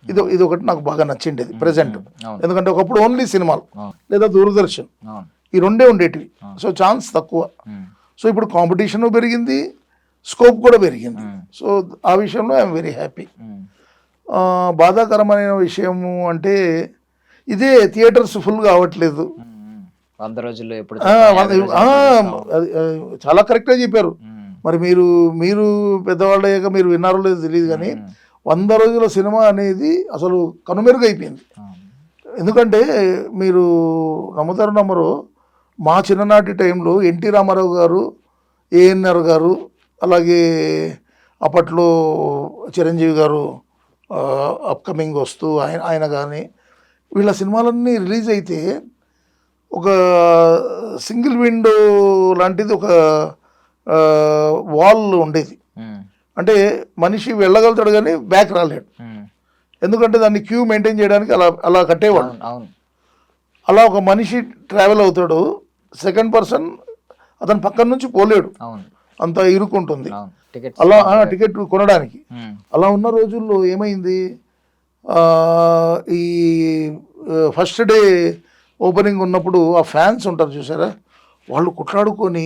ఇది ఒకటి నాకు బాగా నచ్చిండేది ప్రజెంట్. ఎందుకంటే ఒకప్పుడు ఓన్లీ సినిమాలు లేదా దూరదర్శన్ ఈ రెండే ఉండేటివి. సో ఛాన్స్ తక్కువ. సో ఇప్పుడు కాంపిటీషన్ పెరిగింది, స్కోప్ కూడా పెరిగింది. సో ఆ విషయంలో ఐఎమ్ వెరీ హ్యాపీ. బాధాకరమైన విషయము అంటే ఇదే, థియేటర్స్ ఫుల్ కావట్లేదు. 100 రోజుల్లో ఎప్పుడు చాలా కరెక్ట్గా చెప్పారు. మరి మీరు పెద్దవాళ్ళు అయ్యాక మీరు విన్నారో లేదో తెలియదు, కానీ 100 రోజుల సినిమా అనేది అసలు కనుమెరుగైపోయింది. ఎందుకంటే మీరు నమ్ముతారు నమ్మరు, మా చిన్ననాటి టైంలో ఎన్టీ రామారావు గారు, ఏఎన్ఆర్ గారు, అలాగే అప్పట్లో చిరంజీవి గారు అప్కమింగ్ వస్తూ ఆయన కానీ వీళ్ళ సినిమాలన్నీ రిలీజ్ అయితే ఒక సింగిల్ విండో లాంటిది ఒక వాల్ ఉండేది. అంటే మనిషి వెళ్ళగలుగుతాడు కానీ బ్యాక్ రాలేడు. ఎందుకంటే దాన్ని క్యూ మెయింటైన్ చేయడానికి అలా కట్టేవాడు. అలా ఒక మనిషి ట్రావెల్ అవుతాడు, సెకండ్ పర్సన్ అతని పక్కన నుంచి పోలేడు, అంత ఇరుక్కుంటుంది అలా టికెట్ కొనడానికి. అలా ఉన్న రోజుల్లో ఏమైంది, ఈ ఫస్ట్ డే ఓపెనింగ్ ఉన్నప్పుడు ఆ ఫ్యాన్స్ ఉంటారు చూసారా, వాళ్ళు కుట్లాడుకొని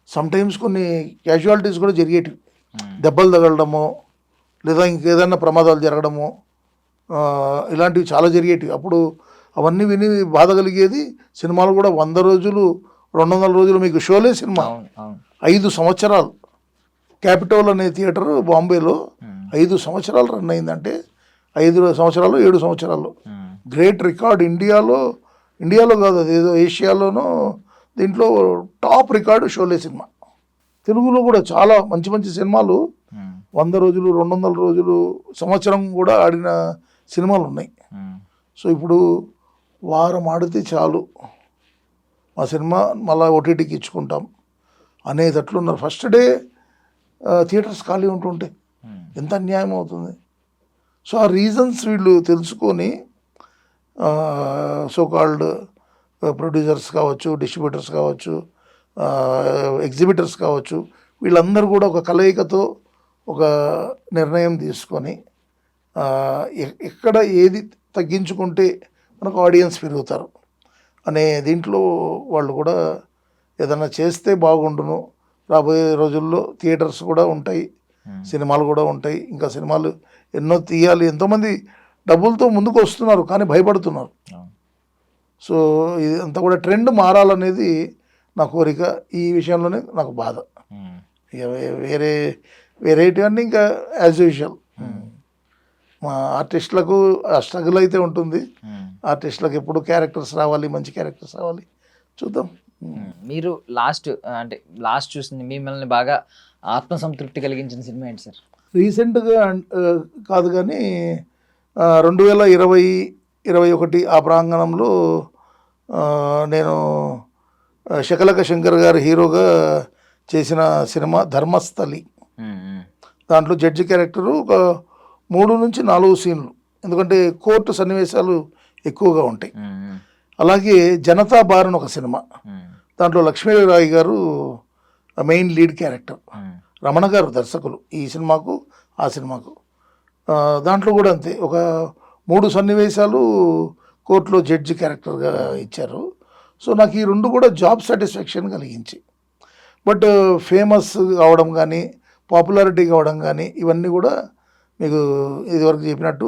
సమ్టైమ్స్ కొన్ని క్యాజువాలిటీస్ కూడా జరిగేటివి. దెబ్బలు తగలడము లేదా ఇంకేదైనా ప్రమాదాలు జరగడము ఇలాంటివి చాలా జరిగేటివి. అప్పుడు అవన్నీ విని బాధ కలిగేది. సినిమాలు కూడా 100 రోజులు 200 రోజులు మీకు షోలే సినిమా 5 సంవత్సరాలు. క్యాపిటల్ అనే థియేటర్ బాంబేలో 5 సంవత్సరాలు రన్ అయిందంటే 5 సంవత్సరాలు 7 సంవత్సరాలు గ్రేట్ రికార్డ్. ఇండియాలో కాదు, అదేదో ఏషియాలోనూ దీంట్లో టాప్ రికార్డు షోలే సినిమా. తెలుగులో కూడా చాలా మంచి మంచి సినిమాలు 100 రోజులు 200 రోజులు సంవత్సరం కూడా ఆడిన సినిమాలు ఉన్నాయి. సో ఇప్పుడు వారం ఆడితే చాలు మా సినిమా మళ్ళీ ఓటీటీకి ఇచ్చుకుంటాం అనేటట్లున్నారు. ఫస్ట్ డే థియేటర్స్ ఖాళీ ఉంటుంటే ఎంత అన్యాయం అవుతుంది. సో ఆ రీజన్స్ వీళ్ళు తెలుసుకొని సో కాల్డ్ ప్రొడ్యూసర్స్ కావచ్చు, డిస్ట్రిబ్యూటర్స్ కావచ్చు, ఎగ్జిబిటర్స్ కావచ్చు, వీళ్ళందరూ కూడా ఒక కలయికతో ఒక నిర్ణయం తీసుకొని ఎక్కడ ఏది తగ్గించుకుంటే మనకు ఆడియన్స్ పెరుగుతారు అనే దీంట్లో వాళ్ళు కూడా ఏదైనా చేస్తే బాగుండును. రాబోయే రోజుల్లో థియేటర్స్ కూడా ఉంటాయి, సినిమాలు కూడా ఉంటాయి, ఇంకా సినిమాలు ఎన్నో తీయాలి. ఎంతోమంది డబ్బులతో ముందుకు వస్తున్నారు కానీ భయపడుతున్నారు. సో ఇదంతా కూడా ట్రెండ్ మారాలనేది నా కోరిక. ఈ విషయంలోనే నాకు బాధ. ఇక వేరేటివన్నీ ఇంకా యాజ్ యూజువల్. మా ఆర్టిస్టులకు ఆ స్ట్రగుల్ అయితే ఉంటుంది. ఆర్టిస్టులకు ఎప్పుడు క్యారెక్టర్స్ రావాలి, మంచి క్యారెక్టర్స్ రావాలి, చూద్దాం. మీరు లాస్ట్ చూసింది మిమ్మల్ని బాగా ఆత్మసంతృప్తి కలిగించిన సినిమా ఏంటి సార్? రీసెంట్గా కాదు కానీ 2020-21 ఆ ప్రాంగణంలో నేను శకలక శంకర్ గారు హీరోగా చేసిన సినిమా ధర్మస్థలి. దాంట్లో జడ్జి క్యారెక్టరు ఒక 3 నుంచి 4 సీన్లు, ఎందుకంటే కోర్టు సన్నివేశాలు ఎక్కువగా ఉంటాయి. అలాగే జనతా బార్ అని ఒక సినిమా, దాంట్లో లక్ష్మీరాయ్ గారు మెయిన్ లీడ్ క్యారెక్టర్, రమణ గారు దర్శకులు ఈ సినిమాకు ఆ సినిమాకు. దాంట్లో కూడా అంతే, ఒక 3 సన్నివేశాలు కోర్టులో జడ్జి క్యారెక్టర్గా ఇచ్చారు. సో నాకు ఈ 2 కూడా జాబ్ సాటిస్ఫాక్షన్ కలిగించి. బట్ ఫేమస్ కావడం కానీ పాపులారిటీ కావడం కానీ ఇవన్నీ కూడా మీకు ఇదివరకు చెప్పినట్టు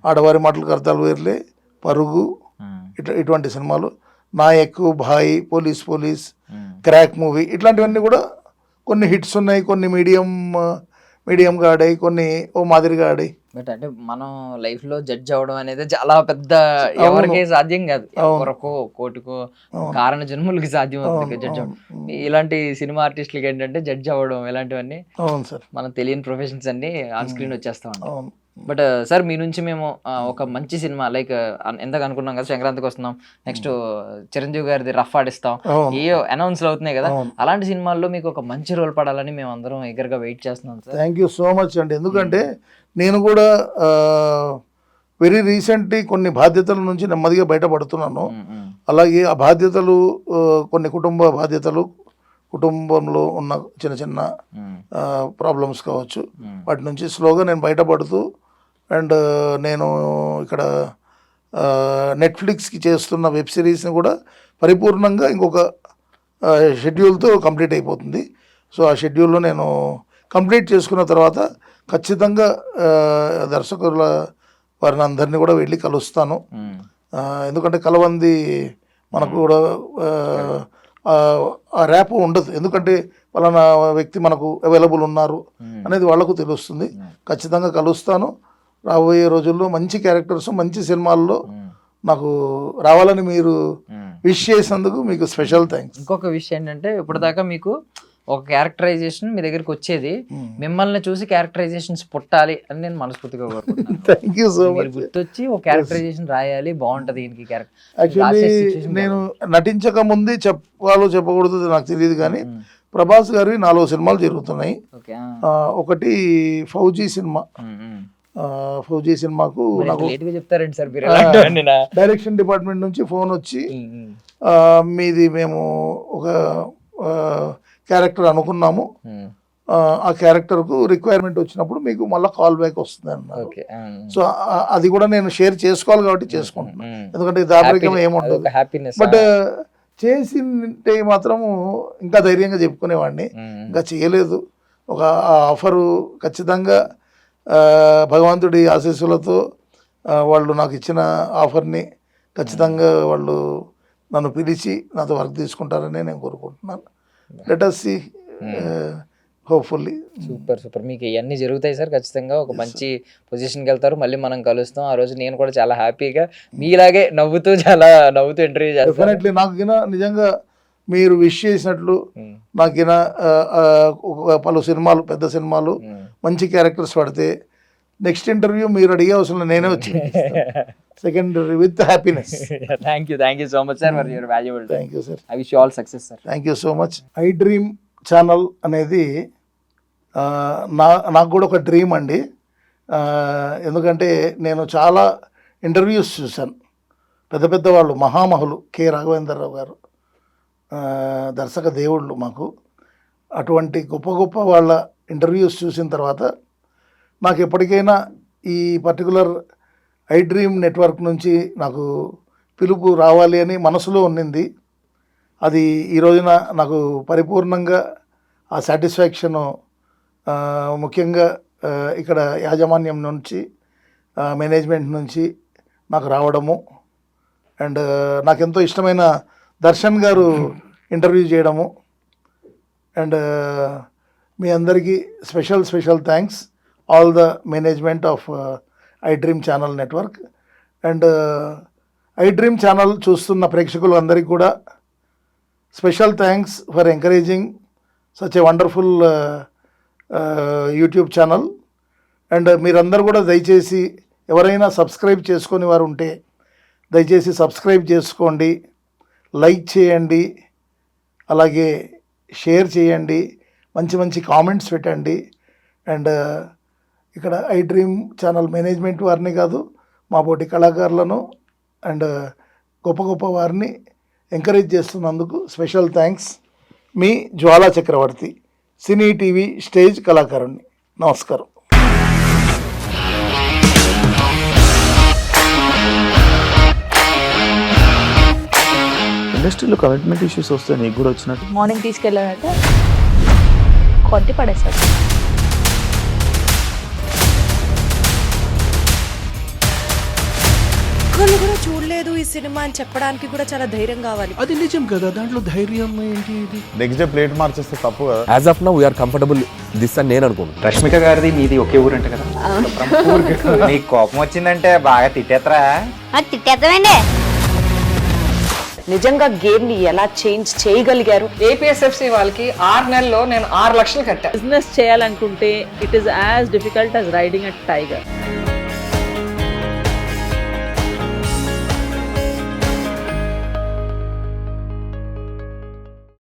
ఆడవారి మాటలకు అర్థాలు వేర్లే, పరుగు, ఇటువంటి సినిమాలు, నాయక్, భాయ్, పోలీస్, క్రాక్ మూవీ, ఇట్లాంటివన్నీ కూడా కొన్ని హిట్స్ ఉన్నాయి, కొన్ని మీడియంగా ఆడాయి, కొన్ని ఓ మాదిరిగా ఆడాయి. బట్ అంటే మనం లైఫ్ లో జడ్జ్ అవ్వడం అనేది చాలా పెద్ద, ఎవరికి సాధ్యం కాదు, ఎవరికో కోటికో కారణ జన్ములకి సాధ్యం అవుతుంది జడ్జ్ అవ్వడం. ఇలాంటి సినిమా ఆర్టిస్టులకి ఏంటంటే జడ్జ్ అవ్వడం ఇలాంటివన్నీ అవును సార్, మనం తెలియని ప్రొఫెషన్స్ అన్ని ఆన్ స్క్రీన్ వచ్చేస్తా ఉంటాం. బట్ సార్ మీ నుంచి మేము ఒక మంచి సినిమా లైక్ ఎంతగా అనుకున్నాం కదా, సంక్రాంతికి వస్తున్నాం, నెక్స్ట్ చిరంజీవి గారిది రఫ్ ఆడిస్తాం, ఏ అనౌన్స్ అవుతున్నాయి కదా, అలాంటి సినిమాల్లో మీకు ఒక మంచి రోల్ పడాలని మేము అందరం ఎగర్గా వెయిట్ చేస్తున్నాం sir. Thank you so much అండి. ఎందుకంటే నేను కూడా వెరీ రీసెంట్లీ కొన్ని బాధ్యతల నుంచి నెమ్మదిగా బయటపడుతున్నాను. అలాగే ఆ బాధ్యతలు కొన్ని కుటుంబ బాధ్యతలు, కుటుంబంలో ఉన్న చిన్న ప్రాబ్లమ్స్ కావచ్చు, వాటి నుంచి స్లోగా నేను బయటపడుతూ, అండ్ నేను ఇక్కడ నెట్ఫ్లిక్స్కి చేస్తున్న వెబ్ సిరీస్ని కూడా పరిపూర్ణంగా ఇంకొక షెడ్యూల్తో కంప్లీట్ అయిపోతుంది. సో ఆ షెడ్యూల్లో నేను కంప్లీట్ చేసుకున్న తర్వాత ఖచ్చితంగా దర్శకుల వారిని అందరినీ కూడా వెళ్ళి కలుస్తాను. ఎందుకంటే కలవంది మనకు కూడా ఆ ర్యాప్ ఉండదు, ఎందుకంటే పలానా వ్యక్తి మనకు అవైలబుల్ ఉన్నారు అనేది వాళ్ళకు తెలుస్తుంది. ఖచ్చితంగా కలుస్తాను. రాబోయే రోజుల్లో మంచి క్యారెక్టర్స్, మంచి సినిమాల్లో నాకు రావాలని మీరు విష్ చేసినందుకు మీకు స్పెషల్ థ్యాంక్స్. ఇంకొక విషయం ఏంటంటే, ఇప్పటిదాకా మీకు ఒక క్యారెక్టరైజేషన్ మీ దగ్గరికి వచ్చేది, మిమ్మల్ని చూసి క్యారెక్టరైజేషన్స్ పుట్టాలి అని నేను మనస్ఫూర్తిగా కోరుకుంటున్నాను. Thank you so much. గుర్తొచ్చి ఒక క్యారెక్టరైజేషన్ రాయాలి, బాగుంటది దీనికి క్యారెక్టర్. యాక్చువల్లీ నేను నటించక ముందే చెప్పాలో చెప్పకూడదు నాకు తెలియదు, కానీ ప్రభాస్ గారి 4 సినిమాలు జరుగుతున్నాయి. ఒకటి ఫౌజీ సినిమా. ఫౌజీ సినిమాకు నాకు చెప్తారండి సార్, డైరెక్షన్ డిపార్ట్మెంట్ నుంచి ఫోన్ వచ్చి, మీది మేము ఒక క్యారెక్టర్ అనుకున్నాము, ఆ క్యారెక్టర్కు రిక్వైర్మెంట్ వచ్చినప్పుడు మీకు మళ్ళీ కాల్ బ్యాక్ వస్తుంది అన్నారు. సో అది కూడా నేను షేర్ చేసుకోవాలి కాబట్టి చేసుకుంటున్నాను, ఎందుకంటే దాపరికం ఏముండదు. బట్ చేసింటే మాత్రము ఇంకా ధైర్యంగా చెప్పుకునేవాడిని, ఇంకా చేయలేదు. ఒక ఆఫరు ఖచ్చితంగా భగవంతుడి ఆశీస్సులతో వాళ్ళు నాకు ఇచ్చిన ఆఫర్ని ఖచ్చితంగా వాళ్ళు నన్ను పిలిచి నాతో వర్క్ తీసుకుంటారని నేను కోరుకుంటున్నాను. Let us see, hopefully. Super. మీకు ఇవన్నీ జరుగుతాయి సార్, ఖచ్చితంగా ఒక మంచి పొజిషన్కి వెళ్తారు, మళ్ళీ మనం కలుస్తాం. ఆ రోజు నేను కూడా చాలా హ్యాపీగా మీలాగే నవ్వుతూ ఇంటర్వ్యూ చేస్తాను. డెఫినెట్లీ నాకు నిజంగా మీరు విష్ చేసినట్లు నాకు పలు సినిమాలు, పెద్ద సినిమాలు, మంచి క్యారెక్టర్స్ పడితే నెక్స్ట్ ఇంటర్వ్యూ మీరు అడిగే అవసరం నేనే వచ్చి second with happiness. Thank you so much sir for your valuable. Thank you sir. I wish you all success sir. Thank you so much. I dream channel అనేది నాకు కూడా ఒక డ్రీమ్ అండి. ఎందుకంటే నేను చాలా ఇంటర్వ్యూస్ చూశాను, పెద్ద వాళ్ళు, మహామహులు, కె రాఘవేంద్రరావు గారు దర్శక దేవుళ్ళు మాకు. అటువంటి గొప్ప వాళ్ళ ఇంటర్వ్యూస్ చూసిన తర్వాత నాకు ఎప్పటికైనా ఈ పర్టికులర్ ఐ డ్రీమ్ నెట్వర్క్ నుంచి నాకు పిలుపు రావాలి అని మనసులో ఉన్నింది. అది ఈ రోజున నాకు పరిపూర్ణంగా ఆ సాటిస్ఫాక్షను, ముఖ్యంగా ఇక్కడ యాజమాన్యం నుంచి, మేనేజ్మెంట్ నుంచి నాకు రావడము, అండ్ నాకెంతో ఇష్టమైన దర్శన్ గారు ఇంటర్వ్యూ చేయడము, అండ్ మీ అందరికీ special thanks, all the management of I dream channel network. And I dream channel చూస్తున్న ప్రేక్షకులు అందరికీ కూడా special thanks for encouraging such a wonderful YouTube channel. And మీరందరూ కూడా దయచేసి ఎవరైనా సబ్స్క్రైబ్ చేసుకొని వారు ఉంటే దయచేసి సబ్స్క్రైబ్ చేసుకోండి, లైక్ చేయండి, అలాగే షేర్ చేయండి, మంచి మంచి కామెంట్స్ పెట్టండి. అండ్ ఇక్కడ ఐ డ్రీమ్ ఛానల్ మేనేజ్మెంట్ వారిని కాదు, మా పోటీ కళాకారులను అండ్ గొప్ప గొప్ప వారిని ఎంకరేజ్ చేస్తున్నందుకు స్పెషల్ థ్యాంక్స్. మీ జ్వాలా చక్రవర్తి, సినీ టీవీ స్టేజ్ కళాకారుణ్ణి. నమస్కారం. ఇండస్ట్రీలో కమిట్మెంట్ ఇష్యూస్ వస్తే నీకు కూడా వచ్చినట్టు? మార్నింగ్ తీసుకెళ్ళాడంటే కొట్టి పడేస్తాడు. ఒక్కళ్ళు కూడా చూడలేదు ఈ సినిమా అని చెప్పడానికి కూడా చాలా ధైర్యం కావాలి. అది నిజం కదా, దాంట్లో ధైర్యం ఏంటి? ఇది నెక్స్ట్ డే ప్లేట్ మార్చేస్తే తప్పు కదా. As of now we're comfortable this అని నేను అనుకుంటున్నాను. రష్మిక గారిది మీది ఒకే ఊరు అంట కదా? నీకు కోపం వచ్చిందంటే బాగా తిట్టేత్తరా? తిట్టేద్దామండి. నిజంగా గేమ్ ని ఎలా చేంజ్ చేయగలిగారు? ఏపీఎస్ఎఫ్సి వాళ్ళకి 6 నెలల్లో నేను 6 లక్షలు కట్టా. బిజినెస్ చేయాలనుకుంటే it is as difficult as riding a tiger.